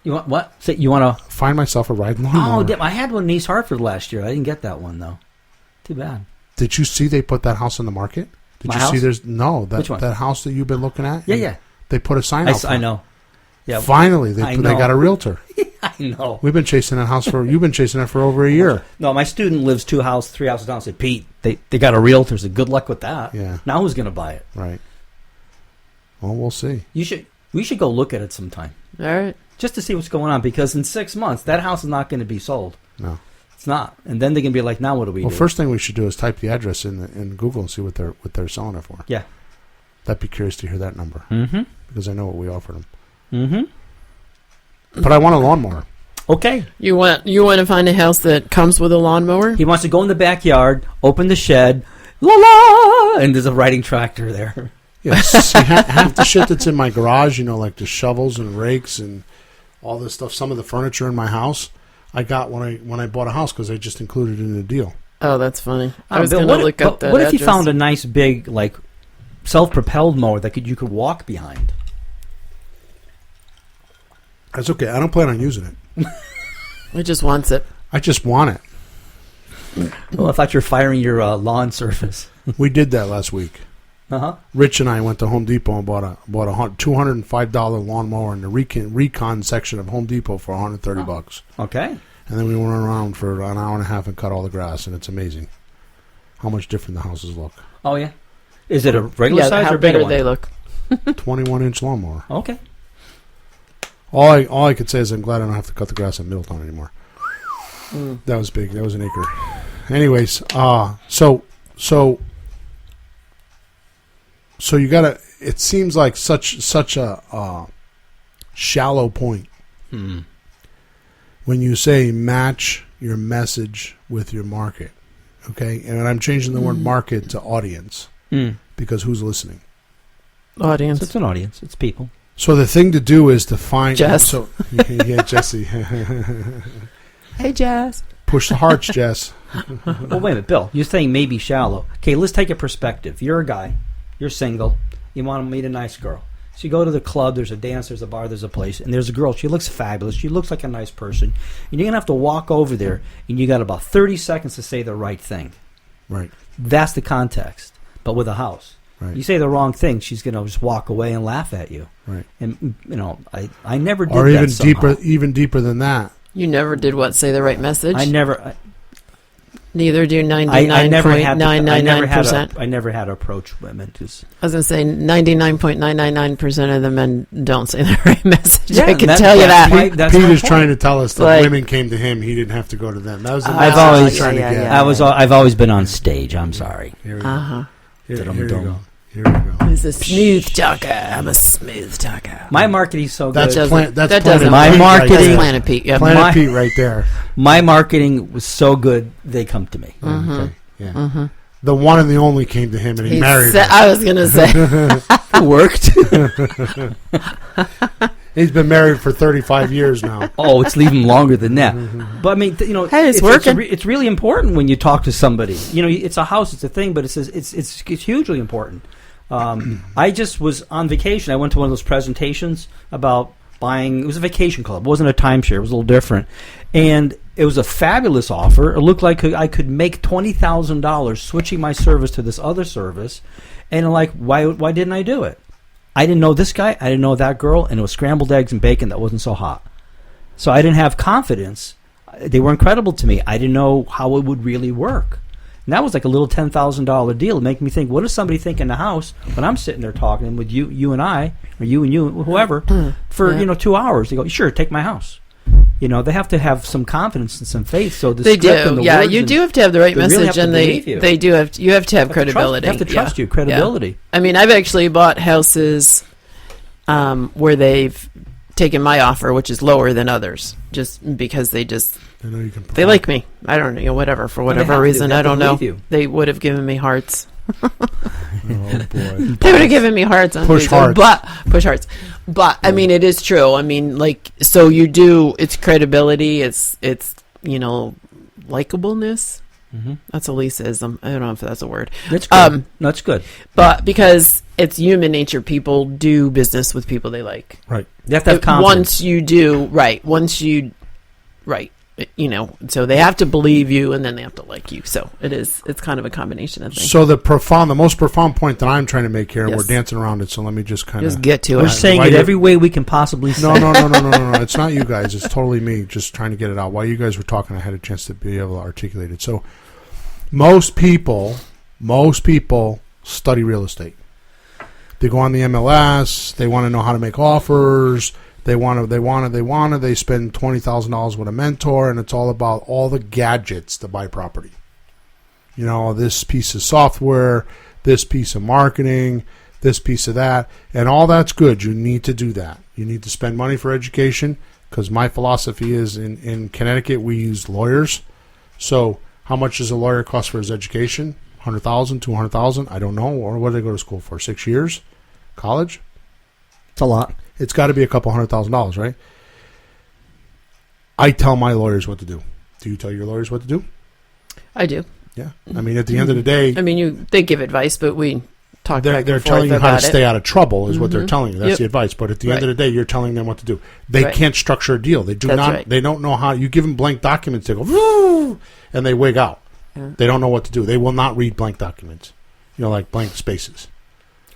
You want what? So you want to find myself a riding lawnmower? Oh, I had one in East Hartford last year. I didn't get that one though. Too bad. Did you see they put that house on the market? Did you see there's Which one? that house that you've been looking at? Yeah. They put a sign out. I know. Yeah. Finally, they got a realtor. I know. We've been chasing that house you've been chasing it for over a year. No, my student lives 3 houses down. Said, Pete, they got a realtor. Said, good luck with that. Yeah. Now who's going to buy it? Right. Well, we'll see. We should go look at it sometime. All right. Just to see what's going on, because in 6 months that house is not going to be sold. No. It's not. And then they're going to be like, now what do we do? Well, first thing we should do is type the address in Google and see what they're selling it for. Yeah. I'd be curious to hear that number. Mm-hmm. Because I know what we offered them. Mm-hmm. But I want a lawnmower. Okay. You want to find a house that comes with a lawnmower? He wants to go in the backyard, open the shed, la la, and there's a riding tractor there. Yes. Half the shit that's in my garage, like the shovels and rakes and all this stuff, some of the furniture in my house, I got when I bought a house because I just included it in the deal. Oh, that's funny. I was Bill, going to look up that What if you address. found a nice big, self-propelled mower that you could walk behind? That's okay. I don't plan on using it. He just wants it. I just want it. Well, I thought you were firing your lawn service. We did that last week. Uh-huh. Rich and I went to Home Depot and bought a $205 lawnmower in the recon section of Home Depot for $130. Okay. And then we went around for an hour and a half and cut all the grass, and it's amazing how much different the houses look. Oh, yeah? Is it a regular size how or bigger better one? they look? 21-inch lawnmower. Okay. All I could say is I'm glad I don't have to cut the grass in Middletown anymore. That was big. That was an acre. Anyways, so you gotta. It seems like such a shallow point when you say match your message with your market. Okay, and I'm changing the word market to audience because who's listening? Audience. It's an audience. It's people. So the thing to do is to find Jess. So yeah, Jesse. Hey, Jess. Push the hearts, Jess. Well, wait a minute, Bill. You're saying maybe shallow. Okay, let's take a perspective. You're a guy. You're single. You want to meet a nice girl. So you go to the club. There's a dance. There's a bar. There's a place. And there's a girl. She looks fabulous. She looks like a nice person. And you're going to have to walk over there. And you got about 30 seconds to say the right thing. Right. That's the context. But with a house. Right. You say the wrong thing, she's going to just walk away and laugh at you. Right. And, I never did or that somehow. even deeper than that. You never did what? Say the right message? I never. Neither do I never had 99.999%. I never had to approach women. I was going to say 99.999% of the men don't say the right message. I can tell you that. Pete is trying to tell us that women came to him; he didn't have to go to them. That was the I've always been on stage. I'm sorry. Here we go. Here we go. He's a smooth talker. I'm a smooth talker. My marketing's so good. That's my marketing. Planet Pete. Yeah. Planet Pete right there. My marketing was so good, they come to me. Mm-hmm. Okay. Yeah. Mm-hmm. The one and the only came to him, and he married her. I was going to say. It worked. He's been married for 35 years now. Oh, it's even longer than that. Mm-hmm. But I mean, hey, it's working. It's really important when you talk to somebody. It's a house, it's a thing, but it's hugely important. I just was on vacation. I went to one of those presentations about buying. It was a vacation club. It wasn't a timeshare. It was a little different, and it was a fabulous offer. It looked like I could make $20,000 switching my service to this other service, and why didn't I do it? I didn't know this guy. I didn't know that girl, and it was scrambled eggs and bacon that wasn't so hot. So I didn't have confidence. They were incredible to me. I didn't know how it would really work. And that was like a little $10,000 deal. It made me think, what does somebody think in the house when I'm sitting there talking with you and I, or you and you, whoever, for 2 hours? They go, sure, take my house. They have to have some confidence and some faith. So they do. You do have to have the right message, and they do have. You have to have credibility. They have to trust you. Credibility. Yeah. I mean, I've actually bought houses where they've taken my offer, which is lower than others, just because they like me. I don't know, whatever, for whatever reason. I don't know. They would have given me hearts. Oh boy! They would have given me hearts on push hearts. Push hearts. But I mean, it is true. I mean, so you do. It's credibility. It's likableness. Mm-hmm. That's Elisaism. I don't know if that's a word. That's good. That's good. But because it's human nature, people do business with people they like. Right. You have to have confidence. So they have to believe you, and then they have to like you. So it's kind of a combination of things. So the most profound point that I'm trying to make here, and we're dancing around it, so let me just kind of get to it. We're saying it every way we can possibly say. No. It's not you guys. It's totally me just trying to get it out. While you guys were talking, I had a chance to be able to articulate it. So most people study real estate. They go on the MLS. They want to know how to make offers. They spend $20,000 with a mentor, and it's all about all the gadgets to buy property. This piece of software, this piece of marketing, this piece of that, and all that's good. You need to do that. You need to spend money for education, because my philosophy is in Connecticut we use lawyers. So how much does a lawyer cost for his education? $100,000, $200,000? I don't know. Or what did they go to school for? 6 years? College? It's a lot. It's got to be a couple $100,000, right? I tell my lawyers what to do. Do you tell your lawyers what to do? I do. Yeah. I mean, at the end of the day... I mean, they give advice, but we talk back and They're forth telling you how to stay out of trouble is Mm-hmm. what they're telling you. That's the advice. But at the end of the day, you're telling them what to do. They can't structure a deal. They do not. Right. They don't know how. You give them blank documents, they go, woo, and they wig out. Yeah. They don't know what to do. They will not read blank documents. Like blank spaces.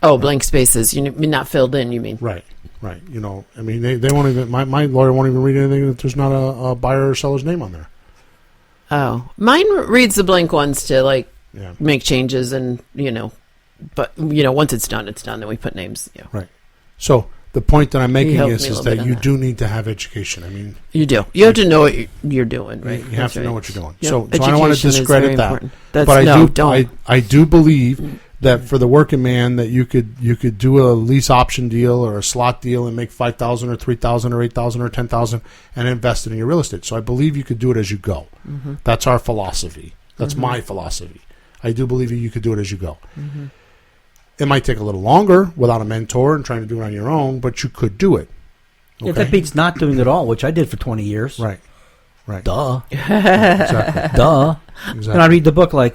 Oh, blank spaces. You mean not filled in, you mean? Right. I mean, they won't even, my lawyer won't even read anything that there's not a buyer or seller's name on there. Oh. Mine reads the blank ones to, make changes and, but, once it's done, then we put names. Yeah. Right. So the point that I'm making is that you do need to have education. I mean. You do. You have to know what you're doing, right? You have to know what you're doing. Yep. So I don't want to discredit that. But I do believe that for the working man, that you could do a lease option deal or a slot deal and make $5,000 or $3,000 or $8,000 or $10,000 and invest it in your real estate. So I believe you could do it as you go. Mm-hmm. That's our philosophy. That's my philosophy. I do believe you could do it as you go. Mm-hmm. It might take a little longer without a mentor and trying to do it on your own, but you could do it. Okay? Yeah, that beats not doing it all, which I did for 20 years. Right. Duh. Exactly. Duh. Exactly. And I read the book I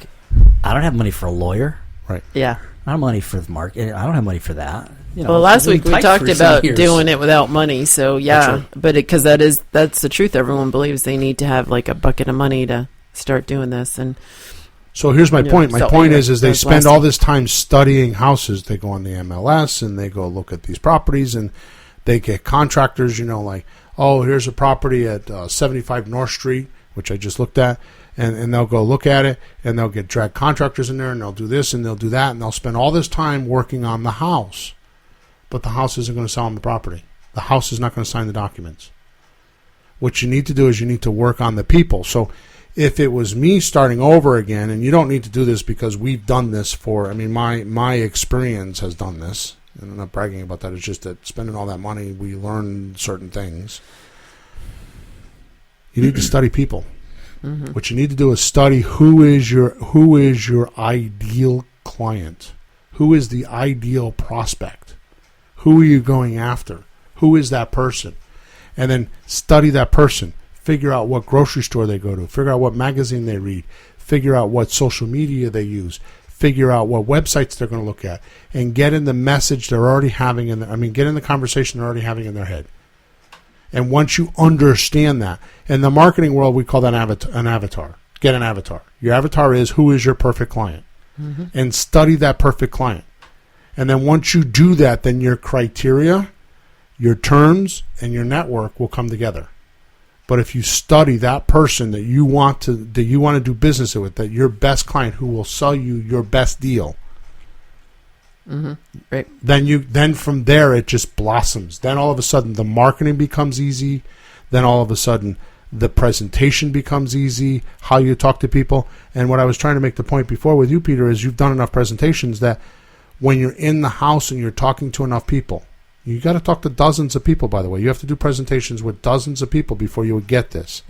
don't have money for a lawyer. Right. Yeah. I don't have money for the market. I don't have money for that. Well, last week we talked about doing it without money. So yeah, but because that's the truth. Everyone believes they need to have a bucket of money to start doing this. And so here's my point. My point is they spend all this time studying houses. They go on the MLS and they go look at these properties and they get contractors. Here's a property at 75 North Street, which I just looked at. and they'll go look at it, and they'll get drag contractors in there, and they'll do this, and they'll do that, and they'll spend all this time working on the house. But the house isn't going to sell them the property. The house is not going to sign the documents. What you need to do is you need to work on the people. So if it was me starting over again, and you don't need to do this because we've done this for, I mean, my experience has done this, and I'm not bragging about that. It's just that spending all that money, we learn certain things. You need to study people. Mm-hmm. What you need to do is study who is your ideal client, who is the ideal prospect, who are you going after, who is that person, and then study that person. Figure out what grocery store they go to. Figure out what magazine they read. Figure out what social media they use. Figure out what websites they're going to look at, and get in the message they're already having get in the conversation they're already having in their head. And once you understand that, in the marketing world, we call that an avatar. Get an avatar. Your avatar is who is your perfect client, and study that perfect client. And then once you do that, then your criteria, your terms, and your network will come together. But if you study that person that you want to do business with, that your best client who will sell you your best deal, right? Then from there it just blossoms. Then all of a sudden the marketing becomes easy. Then all of a sudden the presentation becomes easy. How you talk to people. And what I was trying to make the point before with you, Peter, is you've done enough presentations that when you're in the house and you're talking to enough people. You got to talk to dozens of people, by the way. You have to do presentations with dozens of people before you would get this.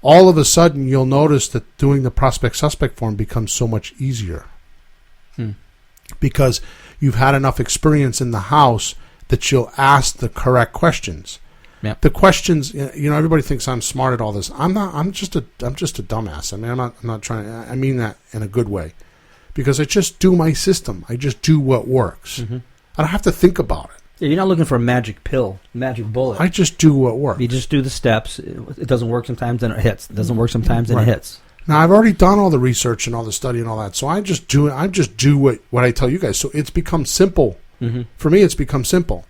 All of a sudden, you'll notice that doing the prospect-suspect form becomes so much easier. Because you've had enough experience in the house that you'll ask the correct questions. Yep. The questions, everybody thinks I'm smart at all this. I'm not. I'm just a dumbass. I mean, I'm not trying. I mean that in a good way, because I just do my system. I just do what works. I don't have to think about it. Yeah, you're not looking for a magic pill, magic bullet. I just do what works. You just do the steps. It doesn't work sometimes, then it hits. It doesn't work sometimes, then it hits. Now, I've already done all the research and all the study and all that, so I just do what I tell you guys. So it's become simple. For me, it's become simple.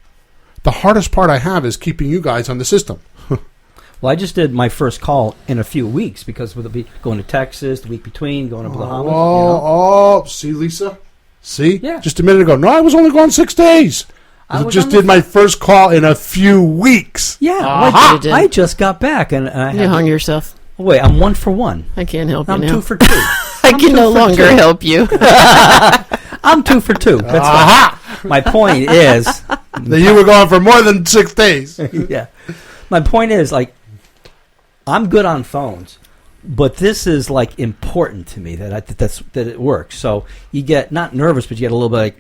The hardest part I have is keeping you guys on the system. Well, I just did my first call in a few weeks because we'll be going to Texas, the week between, going to Bahamas. See, Lisa? See? Yeah. Just a minute ago. No, I was only gone 6 days. I just did my first call in a few weeks. Yeah, I just got back, and you hung yourself. Wait, I'm 1 for 1. I can't help you now. I'm 2 for 2. I can no longer help you. I'm 2 for 2. That's my point is that you were gone for more than 6 days. Yeah, my point is I'm good on phones, but this is important to me that it works. So you get not nervous, but you get a little bit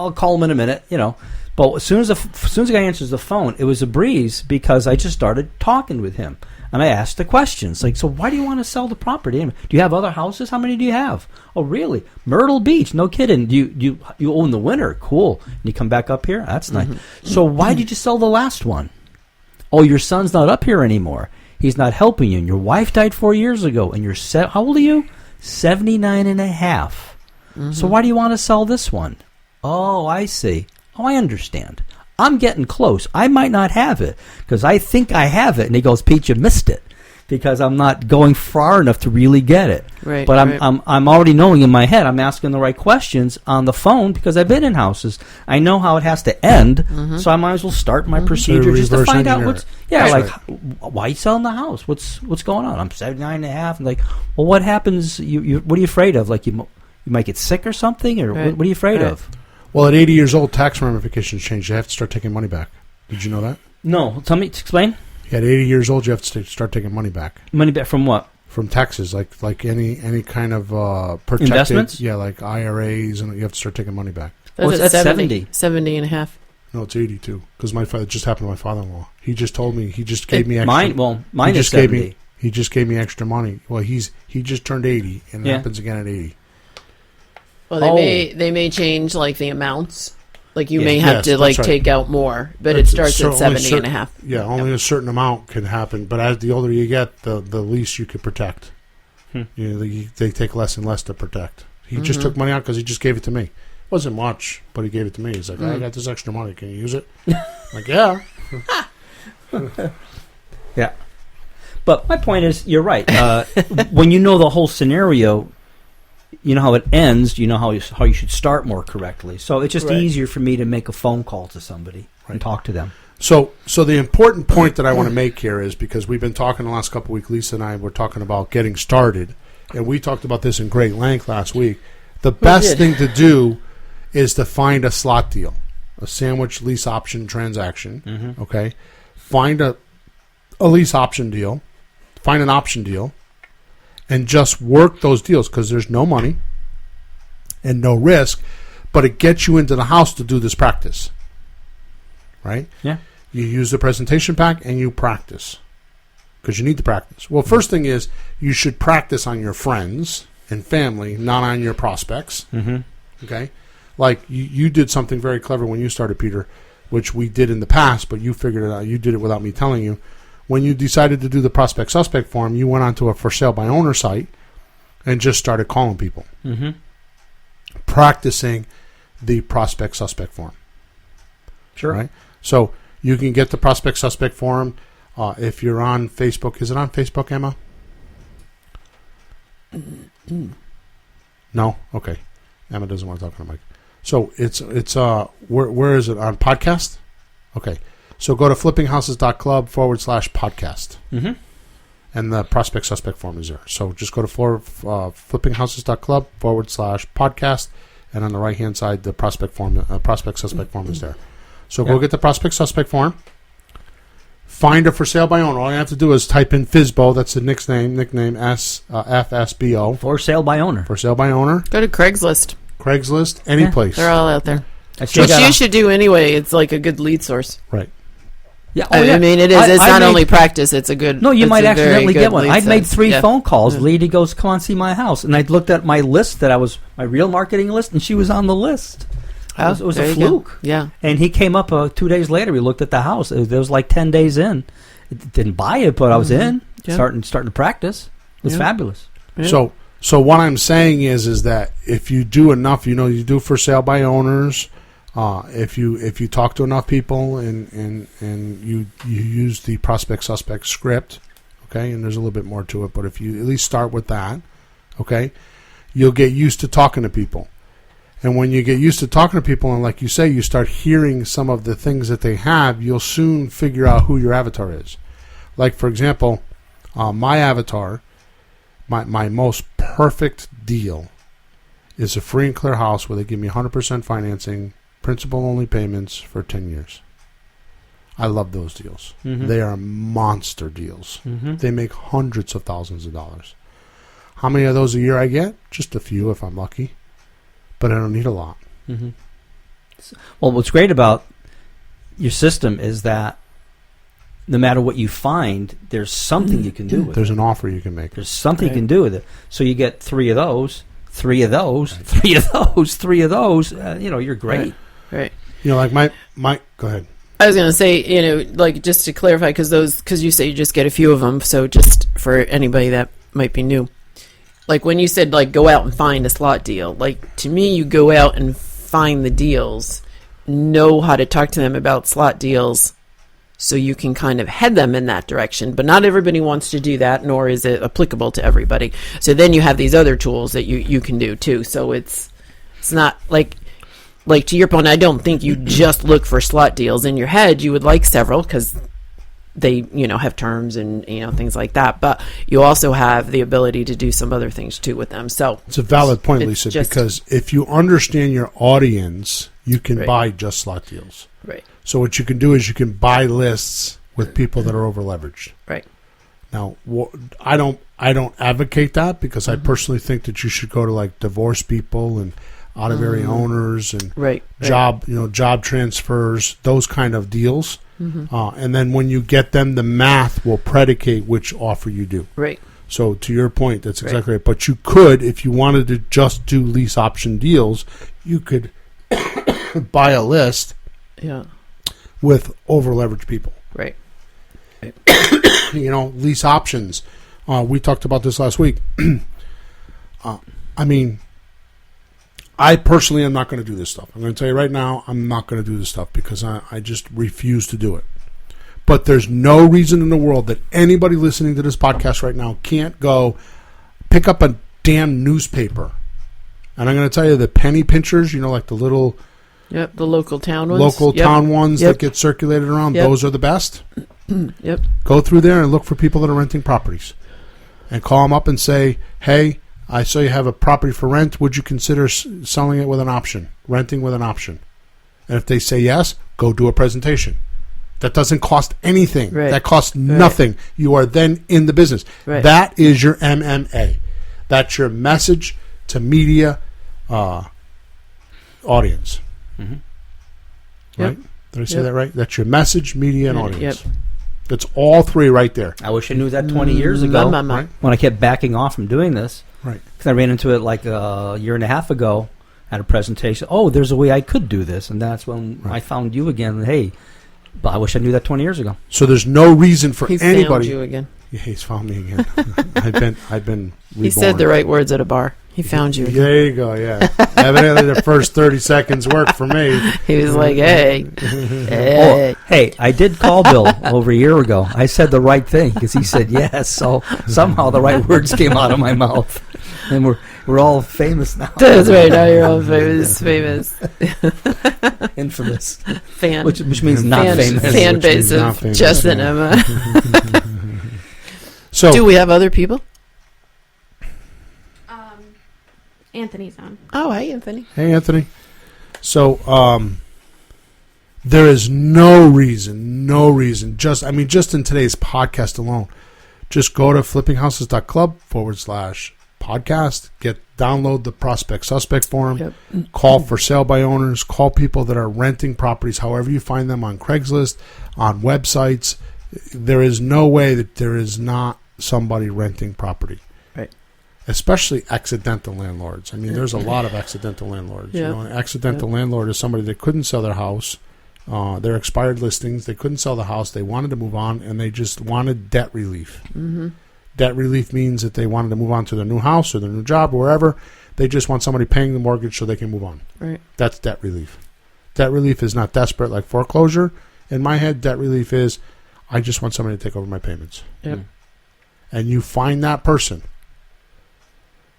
I'll call him in a minute, But as soon as the guy answers the phone, it was a breeze because I just started talking with him. And I asked the questions so why do you want to sell the property? Do you have other houses? How many do you have? Oh, really? Myrtle Beach? No kidding. You own the winter? Cool. And you come back up here? That's nice. So why did you sell the last one? Oh, your son's not up here anymore. He's not helping you. And your wife died 4 years ago. And how old are you? 79 and a half. So why do you want to sell this one? Oh, I see. Oh, I understand. I'm getting close. I might not have it because I think I have it. And he goes, Pete, you missed it because I'm not going far enough to really get it. Right. But I'm already knowing in my head. I'm asking the right questions on the phone because I've been in houses. I know how it has to end, so I might as well start my procedure just to find out what's. Yeah, why are you selling the house? What's going on? I'm 79 and a half. And well, what happens? What are you afraid of? You might get sick or something, or what are you afraid of? Well, at 80 years old, tax ramifications change. You have to start taking money back. Did you know that? No. Tell me, explain. At 80 years old, you have to start taking money back. Money back from what? From taxes, like any kind of protected... Investments? Yeah, like IRAs, and you have to start taking money back. That's 70. 70 and a half. No, it's 82. Because it just happened to my father-in-law. He just told me, he just gave me extra... Mine is 70. He just gave me extra money. Well, he just turned 80, and it happens again at 80. Well, they may change the amounts. You may have to take out more, but it starts at 70 and a half. Yeah, only a certain amount can happen. But as the older you get, the least you can protect. They take less and less to protect. He just took money out because he just gave it to me. It wasn't much, but he gave it to me. He's like, I got this extra money. Can you use it? I'm like, yeah. Yeah. But my point is, you're right. When you know the whole scenario, you know how it ends. You know how you should start more correctly. So it's just easier for me to make a phone call to somebody and talk to them. So the important point that I want to make here is, because we've been talking the last couple of weeks, Lisa and I were talking about getting started, and we talked about this in great length last week. The best thing to do is to find a slot deal, a sandwich lease option transaction. Mm-hmm. Okay, find a lease option deal, find an option deal, and just work those deals, because there's no money and no risk, but it gets you into the house to do this practice. Right? Yeah. You use the presentation pack and you practice, because you need to practice. Well, first thing is, you should practice on your friends and family, not on your prospects. Mm-hmm. Okay? Like you did something very clever when you started, Peter, which we did in the past, but you figured it out. You did it without me telling you. When you decided to do the prospect suspect form, you went onto a for sale by owner site and just started calling people, practicing the prospect suspect form. Sure. Right? So you can get the prospect suspect form if you're on Facebook. Is it on Facebook, Emma? No? Okay. Emma doesn't want to talk on the mic. So it's where is it? On podcast? Okay. So go to flippinghouses.club/podcast. Mm-hmm. And the prospect suspect form is there. So just go to flippinghouses.club/podcast, and on the right hand side, the prospect suspect form is there. So go get the prospect suspect form. Find a for sale by owner. All you have to do is type in FSBO. That's the nickname FSBO. For sale by owner. For sale by owner. Go to Craigslist. Craigslist, any place. They're all out there. Which you should do anyway. It's like a good lead source. Right. Yeah. I mean, it is. It's not only practice. It's a good. No, you might accidentally get one. I'd made 3 Yeah. phone calls. Lady goes, "Come on, see my house," and I looked at my list my real marketing list, and she was on the list. It was a fluke. Yeah. And he came up 2 days later. We looked at the house. It was like 10 days in. It didn't buy it, but I was in, starting to practice. It was fabulous. Yeah. So what I'm saying is that if you do enough, you do for sale by owners. If you talk to enough people and you use the prospect suspect script, okay, and there's a little bit more to it, but if you at least start with that, okay, you'll get used to talking to people. And when you get used to talking to people, and like you say, you start hearing some of the things that they have, you'll soon figure out who your avatar is. Like, for example, my avatar, my most perfect deal is a free and clear house where they give me 100% financing, principal-only payments for 10 years. I love those deals. Mm-hmm. They are monster deals. Mm-hmm. They make hundreds of thousands of dollars. How many of those a year I get? Just a few if I'm lucky. But I don't need a lot. Mm-hmm. Well, what's great about your system is that no matter what you find, there's something you can do with it. There's an offer you can make. There's something you can do with it. So you get 3 of those, 3 of those, 3 of those, 3 of those. You're great. Right. Like my go ahead. I was going to say, like, just to clarify, because you say you just get a few of them. So just for anybody that might be new. Like when you said, like, go out and find a slot deal, like, to me, you go out and find the deals, know how to talk to them about slot deals so you can kind of head them in that direction. But not everybody wants to do that, nor is it applicable to everybody. So then you have these other tools that you can do too. So it's not like to your point, I don't think you just look for slot deals. In your head, you would like several because they, have terms and, things like that. But you also have the ability to do some other things too with them. So it's a valid point, Lisa, because if you understand your audience, you can buy just slot deals. Right. So what you can do is you can buy lists with people that are over leveraged. Right. Now, I don't advocate that because I personally think that you should go to like divorce people and out of area owners and job transfers, those kind of deals. Mm-hmm. And then when you get them, the math will predicate which offer you do. Right. So to your point, that's exactly right. But you could, if you wanted to just do lease option deals, you could buy a list with over leveraged people. Right. Lease options. We talked about this last week. I personally am not going to do this stuff. I'm going to tell you right now, I'm not going to do this stuff because I just refuse to do it. But there's no reason in the world that anybody listening to this podcast right now can't go pick up a damn newspaper. And I'm going to tell you, the penny pinchers, like the little... Yep, the local town ones. Town ones that get circulated around, those are the best. Yep. Go through there and look for people that are renting properties. And call them up and say, hey, I saw you have a property for rent. Would you consider selling it with an option, renting with an option? And if they say yes, go do a presentation. That doesn't cost anything. Right. That costs nothing. You are then in the business. Right. That is your MMA. That's your message to media audience. Mm-hmm. Right? Did I say that right? That's your message, media, and audience. Yep. That's all three right there. I wish I knew that 20 years ago Right? when I kept backing off from doing this. Right. Because I ran into it like a year and a half ago at a presentation. Oh, there's a way I could do this. And that's when I found you again. Hey, but I wish I knew that 20 years ago. So there's no reason for anybody. Found you again. Yeah, he's found me again. I've been reborn. He said the right words at a bar. He found you again. There you go, yeah. Evidently the first 30 seconds worked for me. He was like, hey. Oh, hey, I did call Bill over a year ago. I said the right thing because he said yes. So somehow the right words came out of my mouth. And we're all famous now. That's right. Now you're all famous. Infamous. Fan. Which means not famous. Fan base of famous, Jess and Emma. So, do we have other people? Anthony's on. Oh, hey, Anthony. hey, Anthony. So, there is no reason, just in today's podcast alone, just go to flippinghouses.club/podcast, download the Prospect Suspect Forum, call for sale by owners, call people that are renting properties, however you find them on Craigslist, on websites. There is no way that there is not somebody renting property. Right. Especially accidental landlords. I mean, there's a lot of accidental landlords. Yeah. An accidental landlord is somebody that couldn't sell their house. Their expired listings. They couldn't sell the house. They wanted to move on, and they just wanted debt relief. Mm-hmm. Debt relief means that they wanted to move on to their new house or their new job or wherever. They just want somebody paying the mortgage so they can move on. Right. That's debt relief. Debt relief is not desperate like foreclosure. In my head, debt relief is I just want somebody to take over my payments. Yep. And you find that person.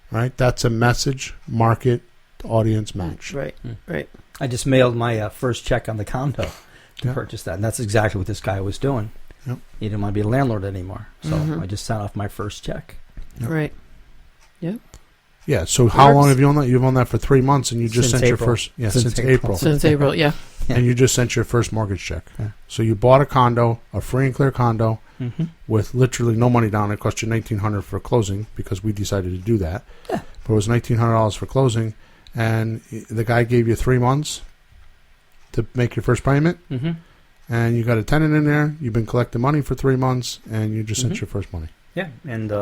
Right? That's a message, market, audience match. Right. Right. I just mailed my first check on the condo to purchase that. And that's exactly what this guy was doing. Yep. He didn't want to be a landlord anymore. So I just sent off my first check. Yep. Right. Yep. Yeah, so how long have you owned that? You've owned that for 3 months, and you just Since sent April. your first... Yeah, since April. Since April, yeah. And you just sent your first mortgage check. Yeah. So you bought a condo, a free and clear condo, with literally no money down. It cost you $1,900 for closing because we decided to do that. Yeah. But it was $1,900 for closing, and the guy gave you 3 months to make your first payment, and you got a tenant in there. You've been collecting money for 3 months, and you just sent your first money. Yeah, and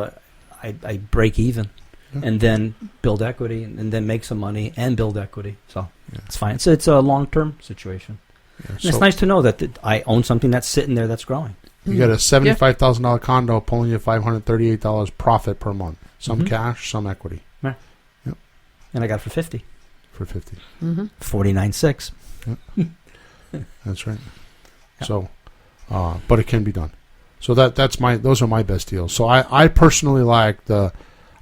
I break even. Yeah. And then build equity, and then make some money and build equity. So it's fine. So it's a long-term situation. Yeah, And it's nice to know that I own something that's sitting there that's growing. You got a $75,000 condo pulling you $538 profit per month. Some cash, some equity. Yeah. Yep. And I got it for 50. For 50. 49.6. Yep. That's right. Yep. So, but it can be done. So those are my best deals. So I personally like the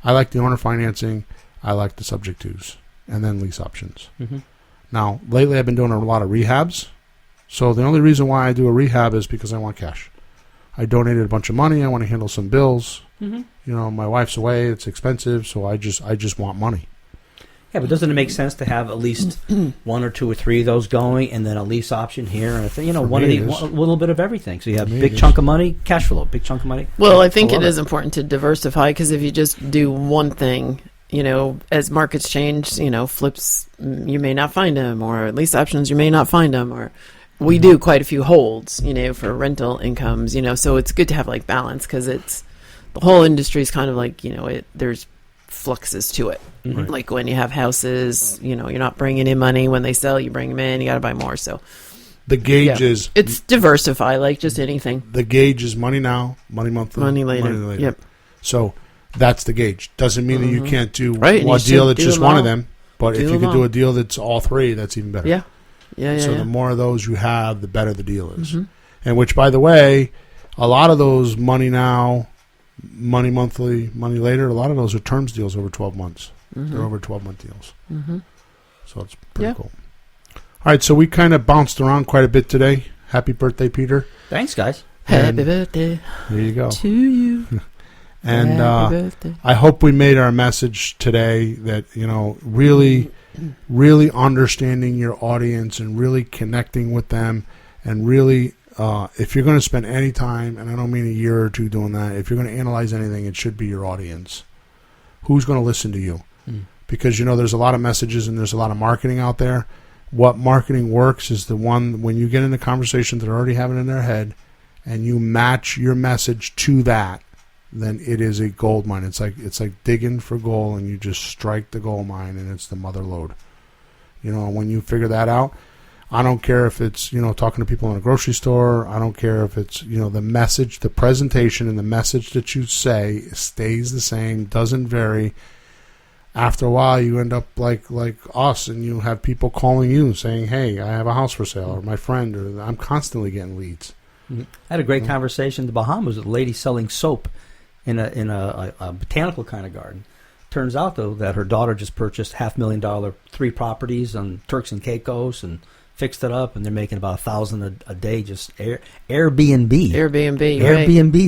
owner financing. I like the subject twos, and then lease options. Now, lately I've been doing a lot of rehabs. So the only reason why I do a rehab is because I want cash. I donated a bunch of money. I want to handle some bills. You know, my wife's away. It's expensive, so I just want money. Yeah, but doesn't it make sense to have at least 1 or 2 or 3 of those going, and then a lease option here, and a little bit of everything. So you have a big chunk of money, cash flow, big chunk of money. Well, I think it is important to diversify, because if you just do one thing, as markets change, flips, you may not find them, or lease options, you may not find them, or we do quite a few holds, for rental incomes, so it's good to have balance, because the whole industry is kind of there's fluxes to it. Right. Like when you have houses, you're not bringing in money. When they sell, you bring them in. You got to buy more. So the gauge is it's diversify, like just anything. The gauge is money now, money monthly, money later. Yep. So that's the gauge. Doesn't mean that you can't do one deal that's just one of them. But if you could do all. a deal that's all 3, that's even better. Yeah. So the more of those you have, the better the deal is. And which, by the way, a lot of those Money Now, Money Monthly, Money Later, a lot of those are terms deals over 12 months. They're over 12-month deals. So it's pretty cool. All right, so we kind of bounced around quite a bit today. Happy birthday, Peter. Thanks, guys. Happy birthday. There you go. To you. And birthday. I hope we made our message today that, really, really understanding your audience and really connecting with them, and really, if you're going to spend any time, and I don't mean a year or two doing that, if you're going to analyze anything, it should be your audience. Who's going to listen to you? Because, there's a lot of messages and there's a lot of marketing out there. What marketing works is the one when you get into conversations that are already having in their head and you match your message to that, then it is a gold mine. It's like digging for gold, and you just strike the gold mine, and it's the mother lode. When you figure that out, I don't care if it's, talking to people in a grocery store. I don't care if it's, the message, the presentation, and the message that you say stays the same, doesn't vary. After a while, you end up like us, and you have people calling you saying, "Hey, I have a house for sale," or "My friend," or I'm constantly getting leads. I had a great conversation in the Bahamas with a lady selling soap in a botanical kind of garden. Turns out, though, that her daughter just purchased $500,000 3 properties on Turks and Caicos and fixed it up, and they're making about $1,000 a day just Airbnb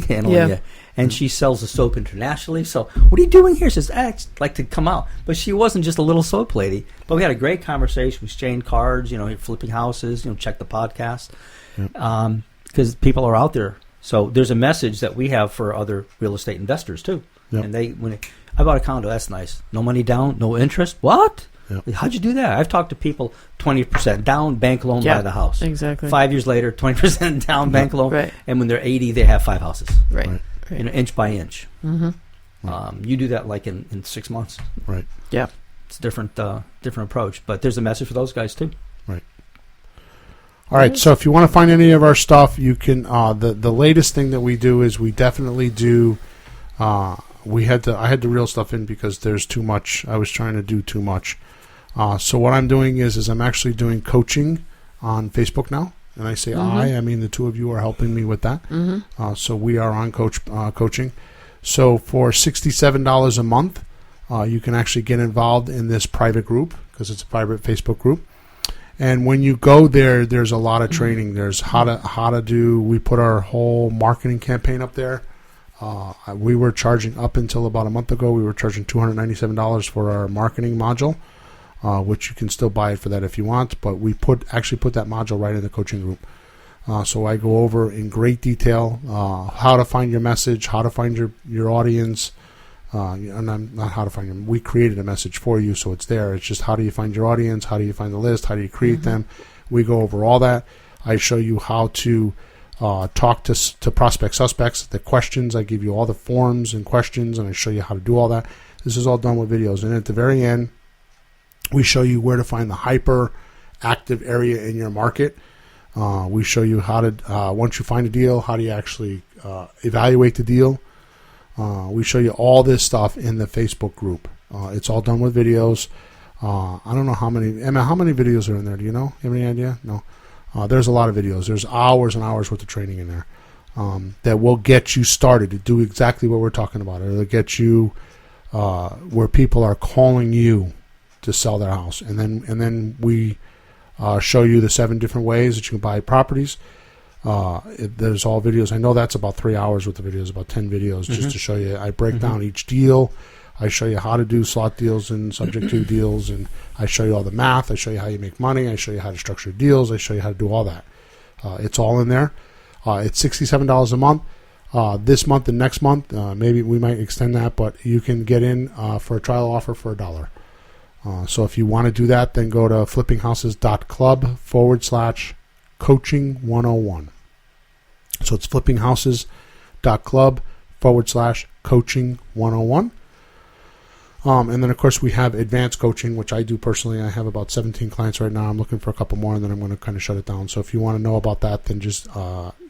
handling it. And she sells the soap internationally. So what are you doing here? She says, I'd like to come out. But she wasn't just a little soap lady. But we had a great conversation. We exchanged cards, flipping houses, check the podcast. Because people are out there. So there's a message that we have for other real estate investors, too. Yep. And I bought a condo. That's nice. No money down, no interest. What? Yep. How'd you do that? I've talked to people 20% down, bank loan, buy the house. Exactly. 5 years later, 20% down, bank loan. Right. And when they're 80, they have 5 houses. Right. Inch by inch. You do that like in 6 months. Right. Yeah. It's a different approach. But there's a message for those guys, too. Right. All right, so if you want to find any of our stuff, you can. The latest thing that we do is we definitely do. I had to reel stuff in because there's too much. I was trying to do too much. So what I'm doing is I'm actually doing coaching on Facebook now, and I say I mean the two of you are helping me with that. So we are on coaching. So for $67 a month, you can actually get involved in this private group because it's a private Facebook group. And when you go there, there's a lot of training. There's how to do. We put our whole marketing campaign up there. We were charging up until about a month ago. We were charging $297 for our marketing module, which you can still buy it for that if you want. But we actually put that module right in the coaching group. So I go over in great detail how to find your message, how to find your audience. And I'm not how to find them. We created a message for you, so it's there. It's just how do you find your audience? How do you find the list? How do you create them? We go over all that. I show you how to talk to prospect suspects, the questions. I give you all the forms and questions, and I show you how to do all that. This is all done with videos. And at the very end, we show you where to find the hyper active area in your market. We show you how to, once you find a deal, how do you actually evaluate the deal. We show you all this stuff in the Facebook group. It's all done with videos. I don't know how many videos are in there. Do you know? You have any idea? No. There's a lot of videos. There's hours and hours worth of training in there that will get you started to do exactly what we're talking about. It'll get you where people are calling you to sell their house, and then we show you the 7 different ways that you can buy properties. There's all videos. I know that's about 3 hours worth of videos, about 10 videos just to show you. I break down each deal. I show you how to do slot deals and subject to deals, and I show you all the math. I show you how you make money. I show you how to structure deals. I show you how to do all that. It's all in there. It's $67 a month. This month and next month, maybe we might extend that, but you can get in for a trial offer for $1. So if you want to do that, then go to flippinghouses.club/coaching101. So it's flippinghouses.club/coaching101. And then, of course, we have advanced coaching, which I do personally. I have about 17 clients right now. I'm looking for a couple more, and then I'm going to kind of shut it down. So if you want to know about that, then just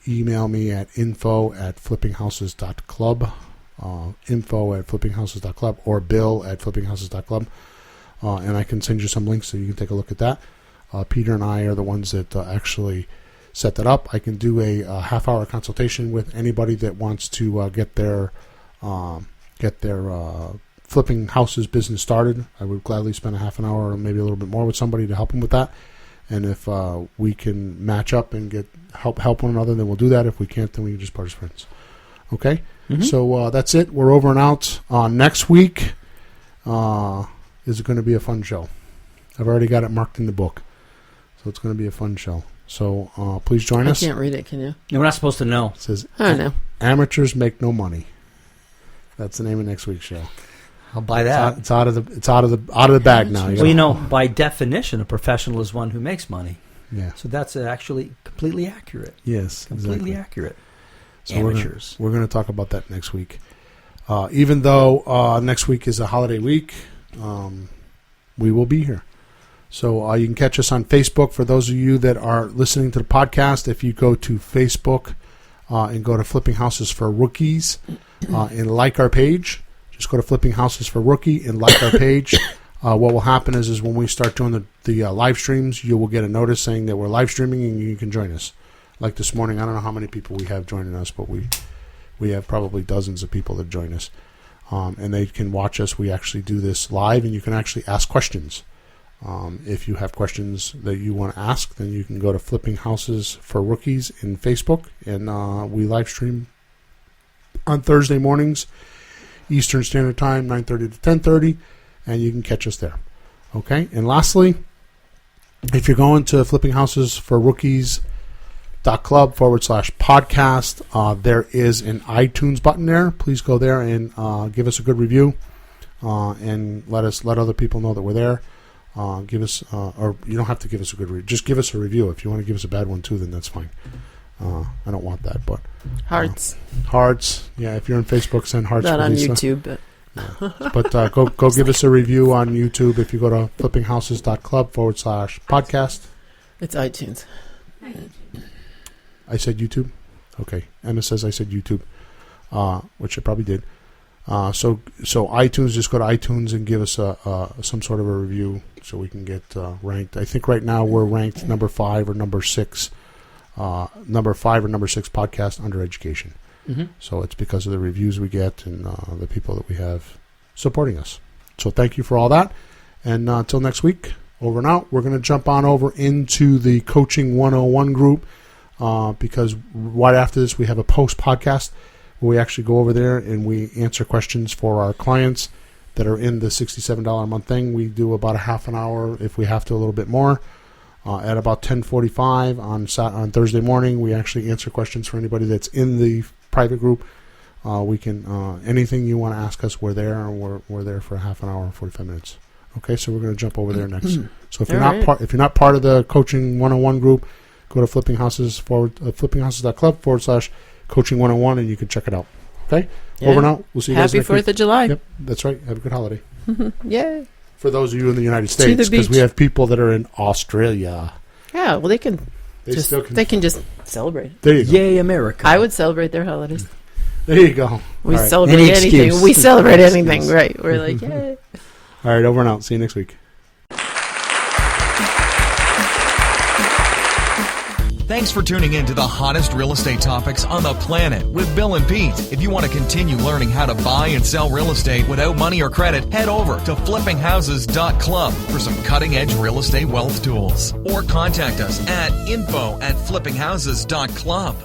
email me at info@flippinghouses.club, info@flippinghouses.club, or bill@flippinghouses.club. And I can send you some links so you can take a look at that. Peter and I are the ones that actually set that up. I can do a half-hour consultation with anybody that wants to get their flipping houses business started. I would gladly spend a half an hour or maybe a little bit more with somebody to help them with that. And if we can match up and get help one another, then we'll do that. If we can't, then we can just part as friends. Okay? Mm-hmm. So that's it. We're over and out. Next week is going to be a fun show. I've already got it marked in the book. So it's going to be a fun show. So please join us. I can't read it, can you? No, we're not supposed to know. It says, I don't know. Amateurs make no money. That's the name of next week's show. I'll buy that. It's out of the bag now. Well, by definition, a professional is one who makes money. Yeah. So that's actually completely accurate. Yes, completely exactly. accurate. So Amateurs. We're going to talk about that next week. Even though next week is a holiday week, we will be here. So you can catch us on Facebook. For those of you that are listening to the podcast, if you go to Facebook and go to Flipping Houses for Rookies and like our page, just go to Flipping Houses for Rookie and like our page. What will happen is when we start doing the live streams, you will get a notice saying that we're live streaming and you can join us. Like this morning, I don't know how many people we have joining us, but we have probably dozens of people that join us. And they can watch us. We actually do this live, and you can actually ask questions. If you have questions that you want to ask, then you can go to Flipping Houses for Rookies in Facebook, and we live stream on Thursday mornings, Eastern Standard Time, 9:30 to 10:30, and you can catch us there. Okay? And lastly, if you're going to Flipping Houses for Rookies .club/podcast, there is an iTunes button there. Please go there and give us a good review, and let other people know that we're there. Give us, or you don't have to give us a good review. Just give us a review. If you want to give us a bad one too, then that's fine. I don't want that, but hearts. Yeah, if you're on Facebook, send hearts. Not on Lisa. YouTube, but but go give us a review on YouTube. If you go to flippinghouses.club/podcast. It's iTunes. I said YouTube. Okay, Emma says I said YouTube, which I probably did. So iTunes, just go to iTunes and give us some sort of a review so we can get ranked. I think right now we're ranked number 5 or number 6 podcast under education. Mm-hmm. So it's because of the reviews we get and the people that we have supporting us. So thank you for all that. And until next week, over and out. We're going to jump on over into the Coaching 101 group because right after this we have a post podcast. We actually go over there and we answer questions for our clients that are in the $67 a month thing. We do about a half an hour, if we have to, a little bit more. At about 10:45 on Thursday morning, we actually answer questions for anybody that's in the private group. We can anything you want to ask us, we're there, and we're there for a half an hour and 45 minutes. Okay, so we're going to jump over there next. So if you're not part of the Coaching 101 group, go to flippinghouses.club/Coaching 101, and you can check it out. Okay? Yeah. Over and out. We'll see you guys next week. Happy 4th of July. Yep, that's right. Have a good holiday. Yay. For those of you in the United States, because we have people that are in Australia. Yeah, well, they can just celebrate. There you go. Yay, America. I would celebrate their holidays. There you go. We celebrate anything. We celebrate anything, right? We're like, yay. All right, over and out. See you next week. Thanks for tuning in to the hottest real estate topics on the planet with Bill and Pete. If you want to continue learning how to buy and sell real estate without money or credit, head over to flippinghouses.club for some cutting-edge real estate wealth tools. Or contact us at info@flippinghouses.club.